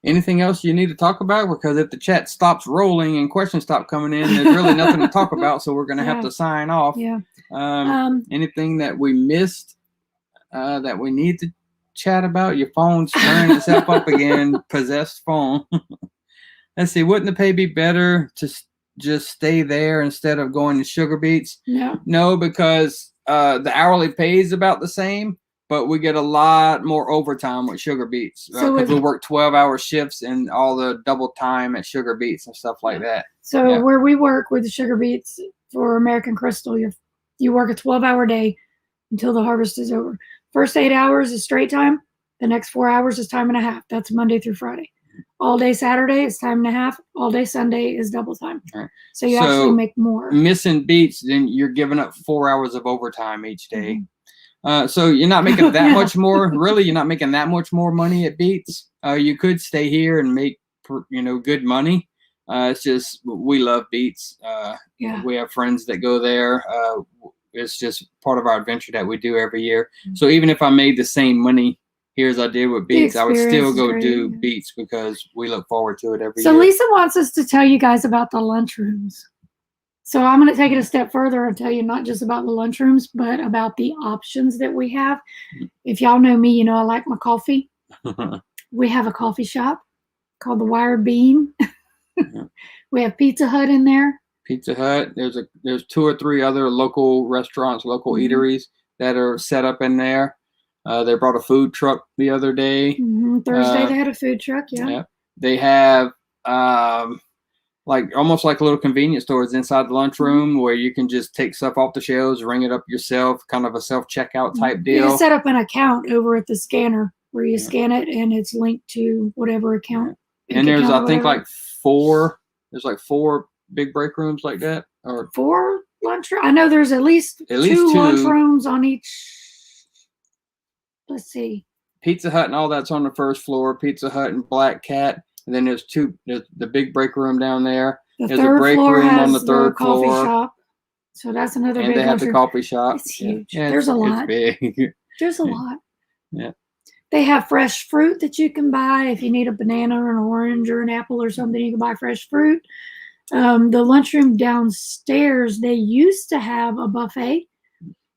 anything else you need to talk about? Because if the chat stops rolling and questions stop coming in, there's really nothing to talk about. So we're going to have to sign off. Yeah. Anything that we missed that we need to chat about? Your phone's turning itself up again. Possessed phone. Let's see. Wouldn't the pay be better to just stay there instead of going to Sugar Beets? No, because the hourly pay is about the same, but we get a lot more overtime with Sugar Beets because we work 12-hour shifts and all the double time at Sugar Beets and stuff like that. So where we work with the Sugar Beets for American Crystal, you work a 12-hour day until the harvest is over. First 8 hours is straight time. The next 4 hours is time and a half. That's Monday through Friday. All day Saturday is time and a half. All day Sunday is double time. Right. So you actually make more. Missing beats, then you're giving up 4 hours of overtime each day. So you're not making that much more. Really, you're not making that much more money at Beats. You could stay here and make good money. It's just we love Beats. We have friends that go there. It's just part of our adventure that we do every year. So even if I made the same money here as I did with Beats, I would still go do Beats because we look forward to it every year. So Lisa wants us to tell you guys about the lunchrooms. So I'm going to take it a step further and tell you not just about the lunchrooms, but about the options that we have. If y'all know me, you know I like my coffee. We have a coffee shop called the Wired Bean. We have Pizza Hut in there. Pizza Hut. There's 2 or 3 other local restaurants, local eateries that are set up in there. They brought a food truck the other day. Thursday they had a food truck. Yeah. They have almost like little convenience stores inside the lunchroom where you can just take stuff off the shelves, ring it up yourself, kind of a self-checkout type deal. You can set up an account over at the scanner where you scan it and it's linked to whatever account. And there's I think like 4. There's like 4 big break rooms like that, or 4 lunchrooms. I know there's at least 2 lunchrooms on each. Let's see. Pizza Hut and all that's on the first floor. Pizza Hut and Black Cat, and then there's the big break room down there. There's a break room on the 3rd floor. Coffee shop. So that's another. And big they have the coffee shop. It's huge. Yeah, there's a lot. It's big. There's a lot. Yeah. They have fresh fruit that you can buy if you need a banana or an orange or an apple or something. You can buy fresh fruit. The lunchroom downstairs, they used to have a buffet,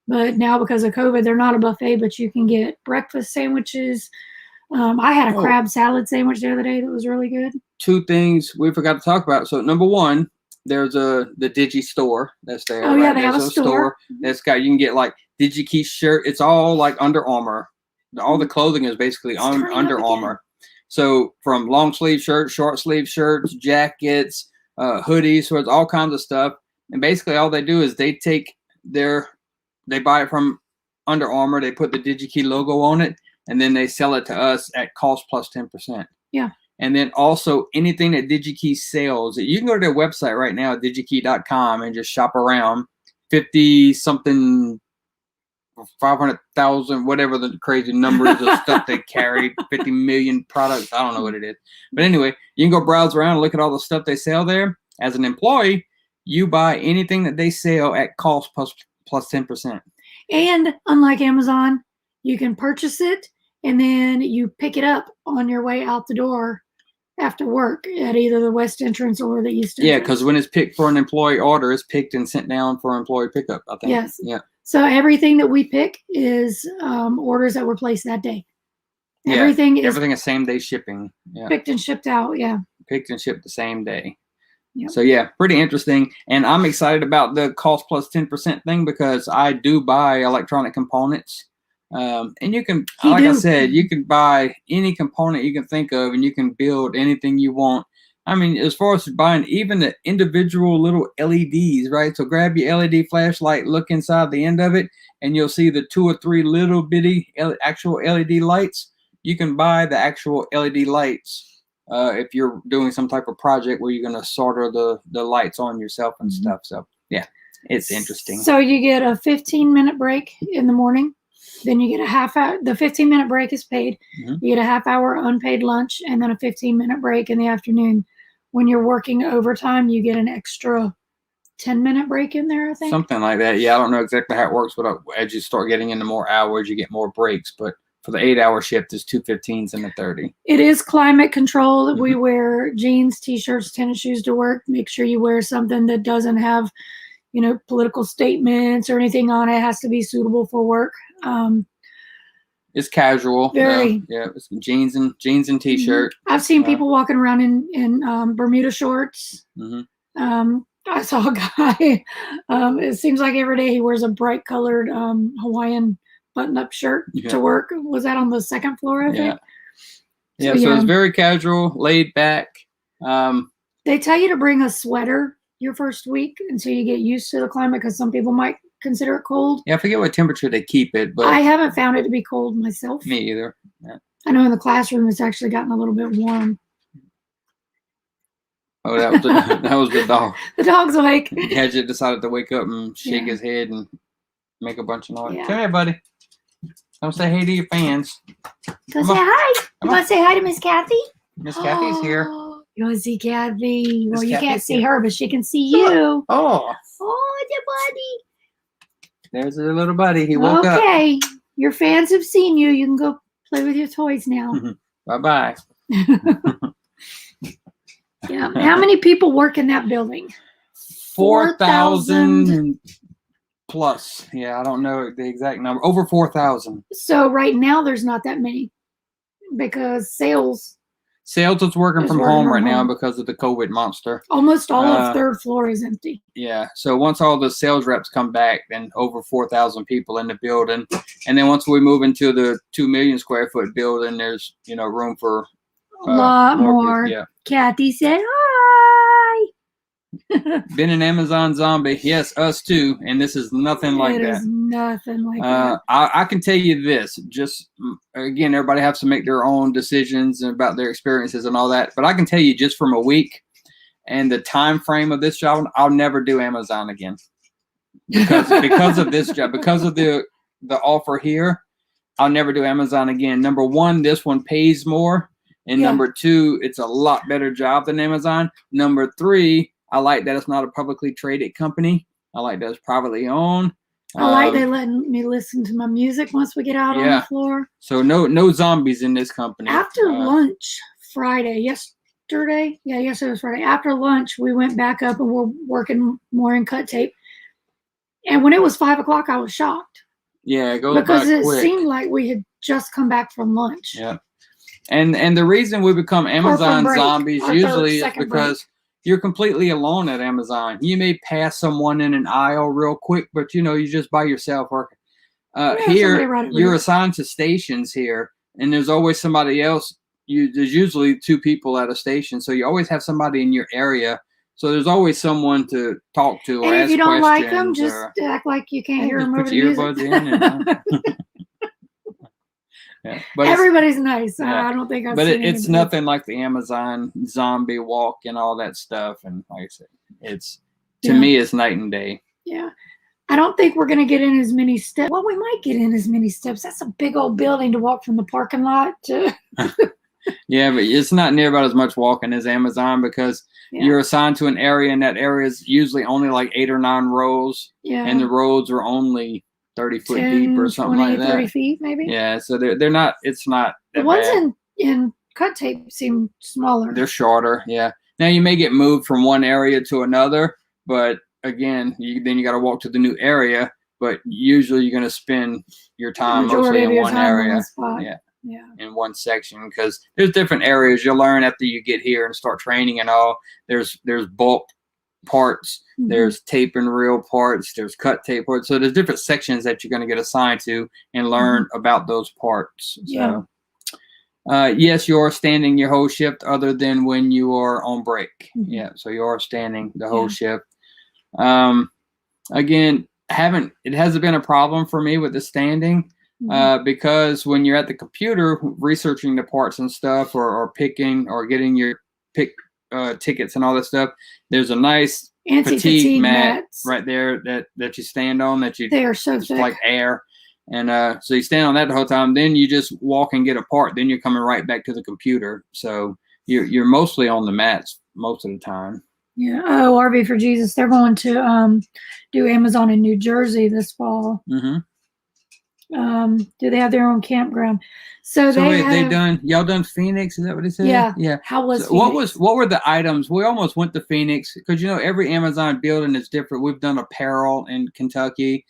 but now because of COVID, they're not a buffet, but you can get breakfast sandwiches. I had a crab salad sandwich the other day that was really good. 2 things we forgot to talk about. So number 1, there's the Digi store that's there. Oh, yeah, they have a store. That's got, you can get like Digi-Key shirt. It's all like Under Armour. All the clothing is basically on Under Armour. So from long sleeve shirts, short sleeve shirts, jackets, hoodies, so it's all kinds of stuff. And basically all they do is they buy it from Under Armour, they put the Digi-Key logo on it, and then they sell it to us at cost plus 10%. Yeah. And then also anything that Digi-Key sells, you can go to their website right now, digikey.com, and just shop around. 50-something, 500,000, whatever the crazy numbers of stuff they carry, 50 million products. I don't know what it is. But anyway, you can go browse around and look at all the stuff they sell there. As an employee, you buy anything that they sell at cost plus 10%. And unlike Amazon, you can purchase it and then you pick it up on your way out the door after work at either the west entrance or the east entrance. Yeah, because when it's picked for an employee order, it's picked and sent down for employee pickup, I think. Yes. Yeah. So everything that we pick is orders that were placed that day. Everything is same day shipping. Yeah. Picked and shipped out. Yeah. Picked and shipped the same day. Yep. So yeah, pretty interesting. And I'm excited about the cost plus 10% thing because I do buy electronic components. And you can, like I said, you can buy any component you can think of, and you can build anything you want. I mean, as far as buying even the individual little LEDs, right? So grab your LED flashlight, look inside the end of it, and you'll see the 2 or 3 little bitty actual LED lights. You can buy the actual LED lights if you're doing some type of project where you're going to solder the lights on yourself and stuff. So yeah, it's interesting. So you get a 15-minute break in the morning. Then you get a half hour. The 15-minute break is paid. You get a half-hour unpaid lunch, and then a 15-minute break in the afternoon. When you're working overtime, you get an extra 10-minute break in there, I think. Something like that. Yeah, I don't know exactly how it works, but as you start getting into more hours, you get more breaks. But for the 8-hour shift, there's 2 15s and a 30. It is climate controlled. We wear jeans, T-shirts, tennis shoes to work. Make sure you wear something that doesn't have, political statements or anything on it. It has to be suitable for work. It's casual. Very. Yeah, it's jeans and T-shirt. I've seen people walking around in Bermuda shorts. I saw a guy. It seems like every day he wears a bright colored Hawaiian button-up shirt to work. Was that on the second floor? I think. Yeah. So it's very casual, laid back. They tell you to bring a sweater your first week until you get used to the climate, because some people might consider it cold. Yeah, I forget what temperature they keep it, but I haven't found it to be cold myself. Me either. Yeah. I know in the classroom it's actually gotten a little bit warm. Oh, that was the dog. The dog's awake. Gadget decided to wake up and shake his head and make a bunch of noise. Yeah. Come here, buddy. Come say hey to your fans. Go say hi. You want to say hi to Miss Kathy? Miss Kathy's here. You want to see Kathy? Well, you Kathy's can't see here. her, but she can see you. Oh, the buddy. there's a little buddy. He woke up. Okay. Your fans have seen you. You can go play with your toys now. Bye-bye. Yeah. How many people work in that building? 4,000 plus. Yeah, I don't know the exact number. Over 4,000. So right now there's not that many because sales is working is from working home from right now home. because of the COVID monster. Almost all of third floor is empty. Yeah. So once all the sales reps come back, then over 4,000 people in the building. And then once we move into the 2 million square foot building, there's, room for A lot more. Yeah. Kathy said hi. Been an Amazon zombie. Yes, us too. And this is nothing like It that. is nothing like that. I can tell you this, just again, everybody has to make their own decisions about their experiences and all that. But I can tell you just from a week and the time frame of this job, I'll never do Amazon again. Because of this job, because of the offer here, I'll never do Amazon again. Number one, this one pays more. And number two, it's a lot better job than Amazon. Number three, I like that it's not a publicly traded company. I like that it's privately owned. I like they letting me listen to my music once we get out on the floor. So no zombies in this company. After lunch yesterday was Friday. After lunch, we went back up and we're working more in cut tape. And when it was 5 o'clock, I was shocked. Yeah, it goes because by it quick. Seemed like we had just come back from lunch. Yeah. And the reason we become Amazon zombies usually is because you're completely alone at Amazon. You may pass someone in an aisle real quick, but you're just by yourself working. Here, you're assigned to stations here, and there's always somebody else. There's usually 2 people at a station, so you always have somebody in your area. So there's always someone to talk to or ask questions. And if you don't like them, just act like you can't hear them over the music. Put your earbuds in. Yeah, but everybody's nice. Yeah. I don't think I've seen it. But it's nothing like the Amazon zombie walk and all that stuff. And like I said, it's to me, it's night and day. Yeah. I don't think we're going to get in as many steps. Well, we might get in as many steps. That's a big old building to walk from the parking lot to. Yeah, but it's not near about as much walking as Amazon because you're assigned to an area, and that area is usually only like 8 or 9 rows. Yeah. And the roads are only 30 foot deep or something 20, like that. 30 feet maybe. Yeah, so they're not. It's not. The ones in cut tape seem smaller. They're shorter. Yeah. Now you may get moved from one area to another, but again, then you got to walk to the new area. But usually you're going to spend your time mostly in one area. Yeah. In one section, because there's different areas you'll learn after you get here and start training and all. There's bulk parts. There's tape and reel parts. There's cut tape parts. So there's different sections that you're going to get assigned to and learn about those parts. Yeah. So, yes, you are standing your whole shift other than when you are on break. Yeah. So you are standing the whole shift. Again, it hasn't been a problem for me with the standing because when you're at the computer researching the parts and stuff or picking or getting your tickets and all that stuff, there's a nice fatigue mat right there that you stand on they are so thick. Like air. And so you stand on that the whole time. Then you just walk and get a part. Then you're coming right back to the computer. So you're mostly on the mats most of the time. Yeah. Oh, RV for Jesus. They're going to do Amazon in New Jersey this fall. Do they have their own campground? So y'all done Phoenix? Is that what it said? Yeah. Yeah. How was Phoenix? What were the items? We almost went to Phoenix because every Amazon building is different. We've done apparel in Kentucky.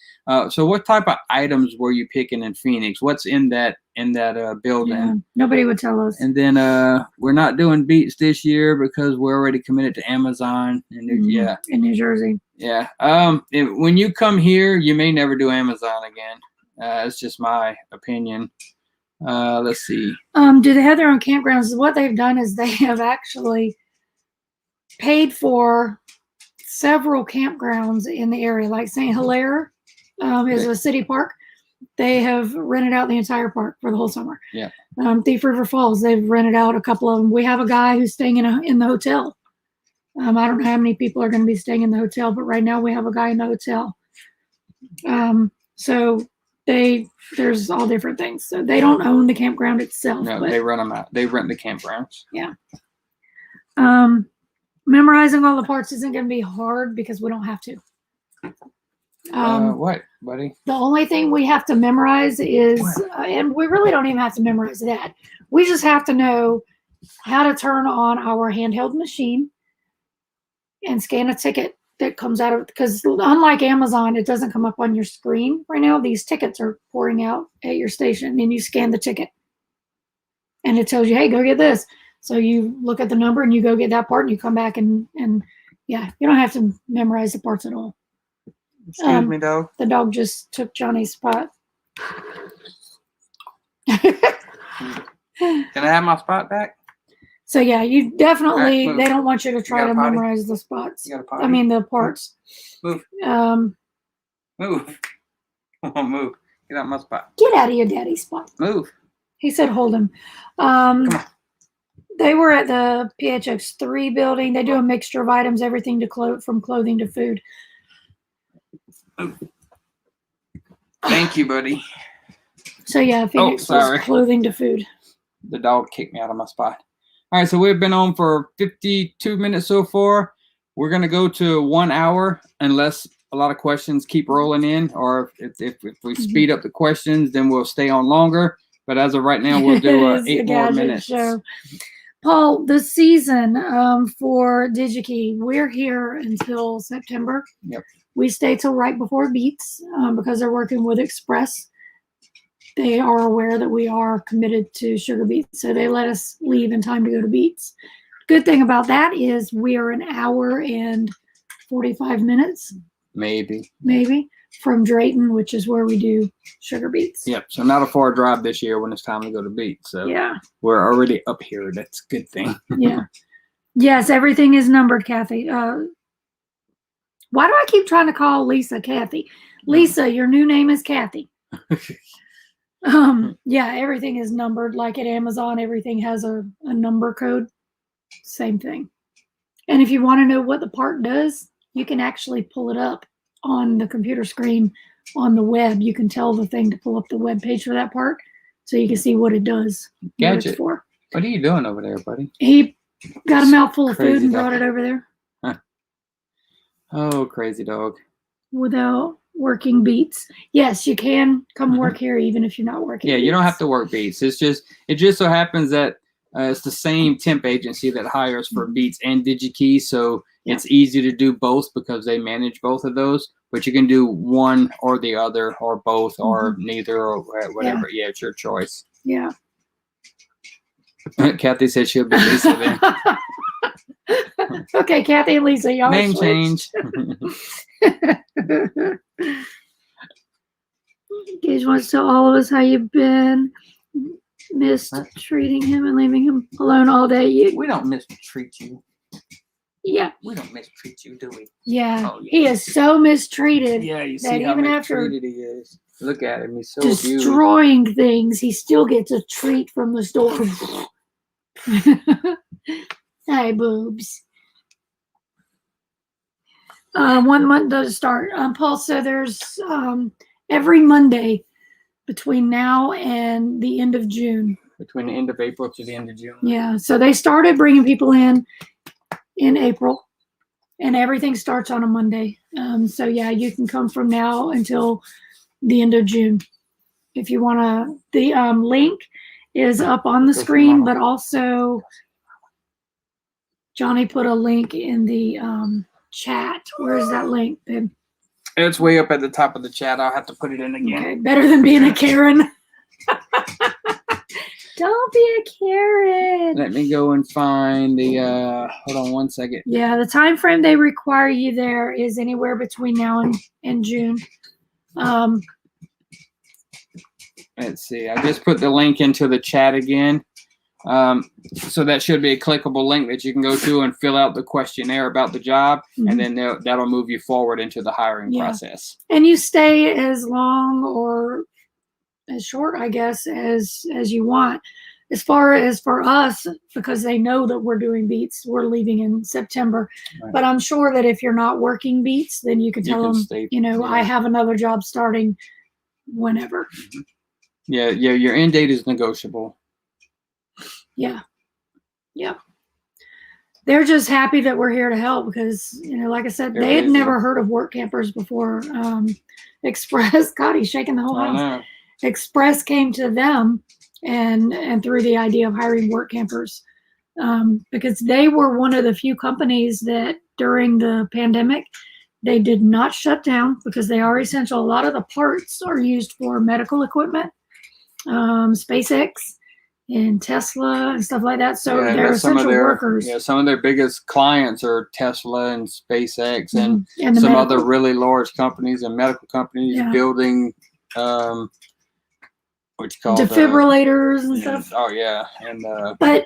So what type of items were you picking in Phoenix? What's in that building? Yeah, nobody would tell us. And then we're not doing Beats this year because we're already committed to Amazon in New Jersey. Yeah. When you come here, you may never do Amazon again. It's just my opinion. Let's see. Do they have their own campgrounds? What they've done is they have actually paid for several campgrounds in the area, like St. Hilaire is a city park. They have rented out the entire park for the whole summer. Yeah. Thief River Falls, they've rented out a couple of them. We have a guy who's staying in the hotel. I don't know how many people are going to be staying in the hotel, but right now we have a guy in the hotel. So there's all different things. So they don't own the campground itself. No, they rent them out. They rent the campgrounds. Yeah. Memorizing all the parts isn't going to be hard because we don't have to. What, buddy? The only thing we have to memorize is, and we really don't even have to memorize that. We just have to know how to turn on our handheld machine and scan a ticket that comes out of, because unlike Amazon, it doesn't come up on your screen right now. These tickets are pouring out at your station and you scan the ticket and it tells you, hey, go get this. So you look at the number and you go get that part and you come back and yeah, you don't have to memorize the parts at all. Excuse me, dog. The dog just took Johnny's spot. Can I have my spot back? So yeah, you definitely, they don't want you to try to memorize the spots. You got a potty? I mean the parts. Move. Move. Come on, move. Get out my spot. Get out of your daddy's spot. Move. He said hold him. Come on. They were at the PHX3 building. They do a mixture of items, everything to from clothing to food. Thank you, buddy. So yeah, Phoenix was clothing to food. The dog kicked me out of my spot. All right, so we've been on for 52 minutes so far. We're going to go to 1 hour unless a lot of questions keep rolling in, or if we speed up the questions, then we'll stay on longer. But as of right now, we'll do 8 more minutes. Show. Paul, the season for Digi-Key, we're here until September. Yep. We stay till right before Beats because they're working with Express. They are aware that we are committed to Sugar Beets, so they let us leave in time to go to Beats. Good thing about that is we are an hour and 45 minutes. Maybe. From Drayton, which is where we do Sugar Beets. Yep. So not a far drive this year when it's time to go to Beats. So yeah, we're already up here. That's a good thing. Yeah. Yes, everything is numbered, Kathy. Why do I keep trying to call Lisa Kathy? Lisa, your new name is Kathy. Yeah, everything is numbered. Like at Amazon, everything has a number code. Same thing. And if you want to know what the part does, you can actually pull it up on the computer screen on the web. You can tell the thing to pull up the web page for that part so you can see what it does. Gadget. What are you doing over there, buddy? He got a mouthful of food and brought it over there. Huh. Oh, crazy dog. Without working Beats. Yes, you can come work here even if you're not working. Yeah, Beats. You don't have to work Beats. It just so happens that it's the same temp agency that hires for Beats and Digi-Key, so it's easy to do both because they manage both of those. But you can do one or the other, or both, or neither, or whatever. Yeah, it's your choice. Yeah. Kathy said she'll be Lisa then. Okay, Kathy and Lisa, y'all Name switched. change. Gage wants to tell all of us how you've been. Mistreating him and leaving him alone all day. We don't mistreat you. Yeah. We don't mistreat you, do we? Yeah. Oh, yeah. He is so mistreated. Yeah, you that see how even after mistreated he is. Look at him. He's so abused. destroying things, he still gets a treat from the store. Hi, boobs. 1 month does start. Paul, so there's every Monday between now and the end of June. Between the end of April to the end of June. Yeah, so they started bringing people in April, and everything starts on a Monday. So yeah, you can come from now until the end of June. If you want to, the link is up on the screen, but also Johnny put a link in the chat. Where is that link, babe? It's way up at the top of the chat. I'll have to put it in again. Okay, better than being a Karen. Don't be a Karen. Let me go and find the hold on one second. Yeah, the time frame they require you there is anywhere between now and June. Let's see. I just put the link into the chat again. So that should be a clickable link that you can go to and fill out the questionnaire about the job, and then that'll move you forward into the hiring process. And you stay as long or as short, I guess, as you want. As far as for us, because they know that we're doing beats, we're leaving in September. Right. But I'm sure that if you're not working beats, then you can tell them, stay, I have another job starting whenever. Yeah, your end date is negotiable. Yeah. They're just happy that we're here to help because, like I said, they had never heard of work campers before. Express, God, he's shaking the whole house. Express came to them and through the idea of hiring work campers because they were one of the few companies that during the pandemic, they did not shut down because they are essential. A lot of the parts are used for medical equipment, SpaceX, and Tesla and stuff like that. So they're essential workers. Yeah, some of their biggest clients are Tesla and SpaceX and some other really large companies and medical companies building what you call defibrillators and stuff. Oh yeah, and but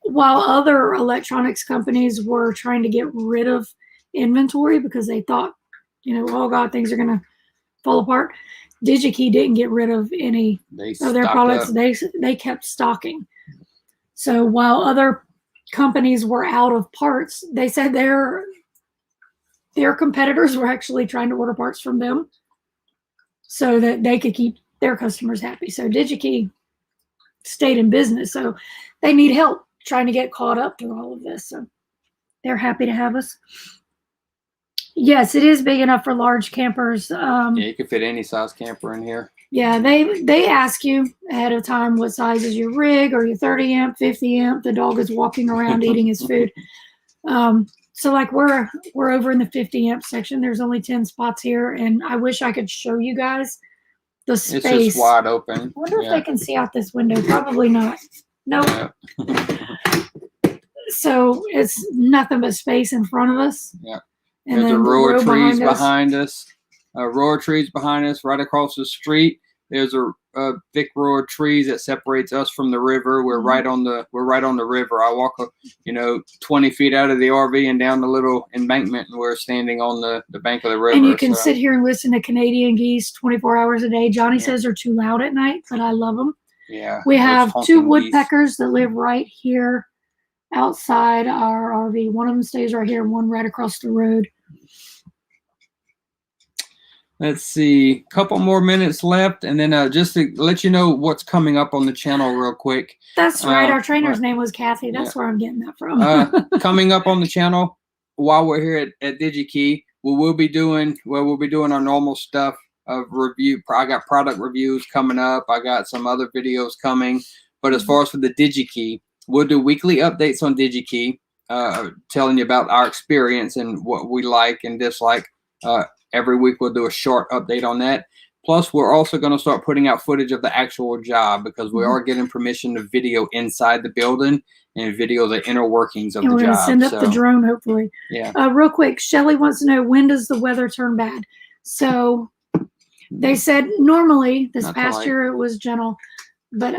while other electronics companies were trying to get rid of inventory because they thought, oh God, things are gonna fall apart. Digi-Key didn't get rid of any of their products. They kept stocking. So while other companies were out of parts, they said their competitors were actually trying to order parts from them so that they could keep their customers happy. So Digi-Key stayed in business. So they need help trying to get caught up through all of this. So they're happy to have us. Yes, it is big enough for large campers. You can fit any size camper in here. Yeah, they ask you ahead of time what size is your rig or your 30 amp, 50 amp. The dog is walking around eating his food. So like we're over in the 50 amp section. There's only 10 spots here, and I wish I could show you guys the space. It's just wide open. I wonder if they can see out this window. Probably not. Nope. Yeah. So it's nothing but space in front of us. Yeah. And there's a row of trees behind us. A row of trees behind us, right across the street. There's a thick row of trees that separates us from the river. We're right on the river. I walk 20 feet out of the RV and down the little embankment, and we're standing on the bank of the river. And you can sit here and listen to Canadian geese 24 hours a day. Johnny says they're too loud at night, but I love them. Yeah. We have 2 woodpeckers that live right here outside our RV. One of them stays right here, one right across the road. Let's see, a couple more minutes left, and then just to let you know what's coming up on the channel real quick. That's right. Our trainer's name was Kathy. That's where I'm getting that from. Coming up on the channel while we're here at Digi-Key, we'll be doing our normal stuff of review. I got product reviews coming up. I got some other videos coming. But as far as for the Digi-Key, we'll do weekly updates on Digi-Key, telling you about our experience and what we like and dislike. Every week we'll do a short update on that. Plus, we're also going to start putting out footage of the actual job because we are getting permission to video inside the building and video the inner workings of the job. We're going to send up the drone, hopefully. Yeah. Real quick, Shelly wants to know, when does the weather turn bad? So they said normally this past year it was gentle, but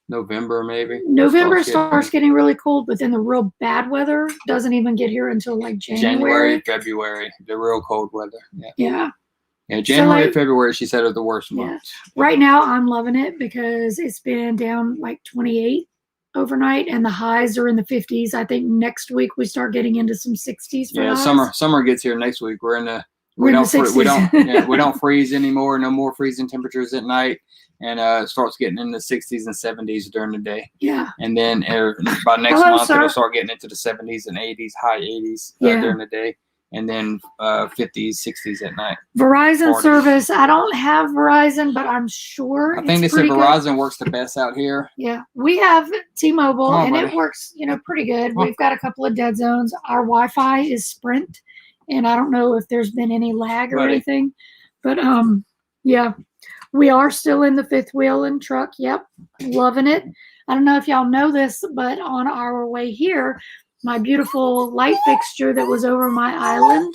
November maybe. November starts getting really cold, but then the real bad weather doesn't even get here until like January, February, the real cold weather. Yeah. Yeah. Yeah, January, February, she said, are the worst months. Right now, I'm loving it because it's been down like 28 overnight, and the highs are in the 50s. I think next week we start getting into some 60s. Yeah, summer gets here next week. We don't freeze anymore. No more freezing temperatures at night, and it starts getting in the 60s and 70s during the day. Yeah, and then by next month it'll start getting into the 70s and 80s, high 80s during the day. And then 50s, 60s at night. Verizon 40s. Service. I don't have Verizon, but I'm sure I think they said Verizon works the best out here. Yeah, we have T-Mobile, and it works, pretty good. We've got a couple of dead zones. Our Wi-Fi is Sprint, and I don't know if there's been any lag or anything, but yeah, we are still in the fifth wheel and truck. Yep, loving it. I don't know if y'all know this, but on our way here, my beautiful light fixture that was over my island,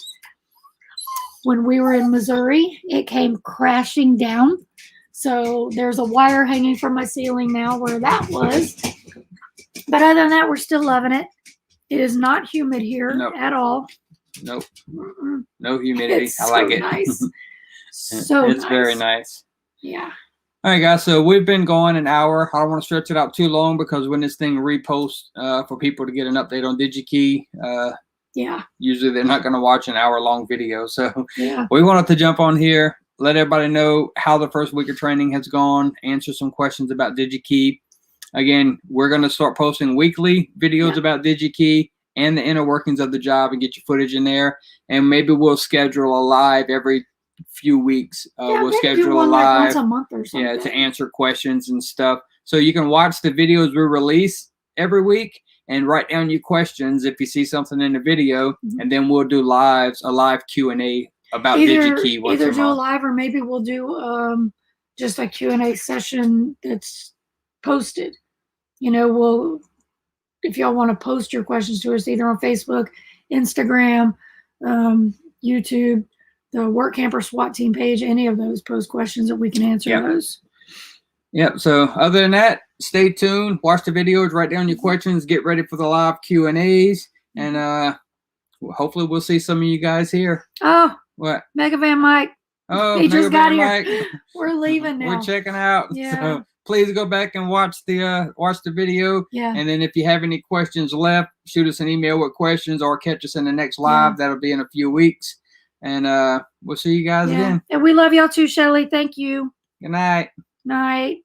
when we were in Missouri, it came crashing down. So there's a wire hanging from my ceiling now where that was. But other than that, we're still loving it. It is not humid here at all. Nope. No humidity. I like it. Nice. It's very nice. Yeah. All right, guys, so we've been going an hour. I don't want to stretch it out too long because when this thing reposts for people to get an update on Digi-Key, usually they're not going to watch an hour-long video. So we wanted to jump on here, let everybody know how the first week of training has gone, answer some questions about Digi-Key. Again, we're going to start posting weekly videos about Digi-Key and the inner workings of the job and get your footage in there. And maybe we'll schedule a live every few weeks. We'll schedule a live like once a month or something. To answer questions and stuff. So you can watch the videos we release every week and write down your questions if you see something in the video, and then we'll do a live Q&A about Digi-Key once a month. Either do a live, or maybe we'll do just a Q&A session that's posted. If y'all want to post your questions to us either on Facebook, Instagram, YouTube, the Workamping SWAT team page, any of those, post questions that we can answer those. Yep. So other than that, stay tuned, watch the videos, write down your questions, get ready for the live Q&As, and hopefully we'll see some of you guys here. Oh, what? Megavan Mike. Oh, he just got here. Mike. We're leaving now. We're checking out. Yeah. So please go back and watch the video. Yeah. And then if you have any questions left, shoot us an email with questions or catch us in the next live. That'll be in a few weeks. And we'll see you guys again. And we love y'all too, Shelly. Thank you. Good night. Night.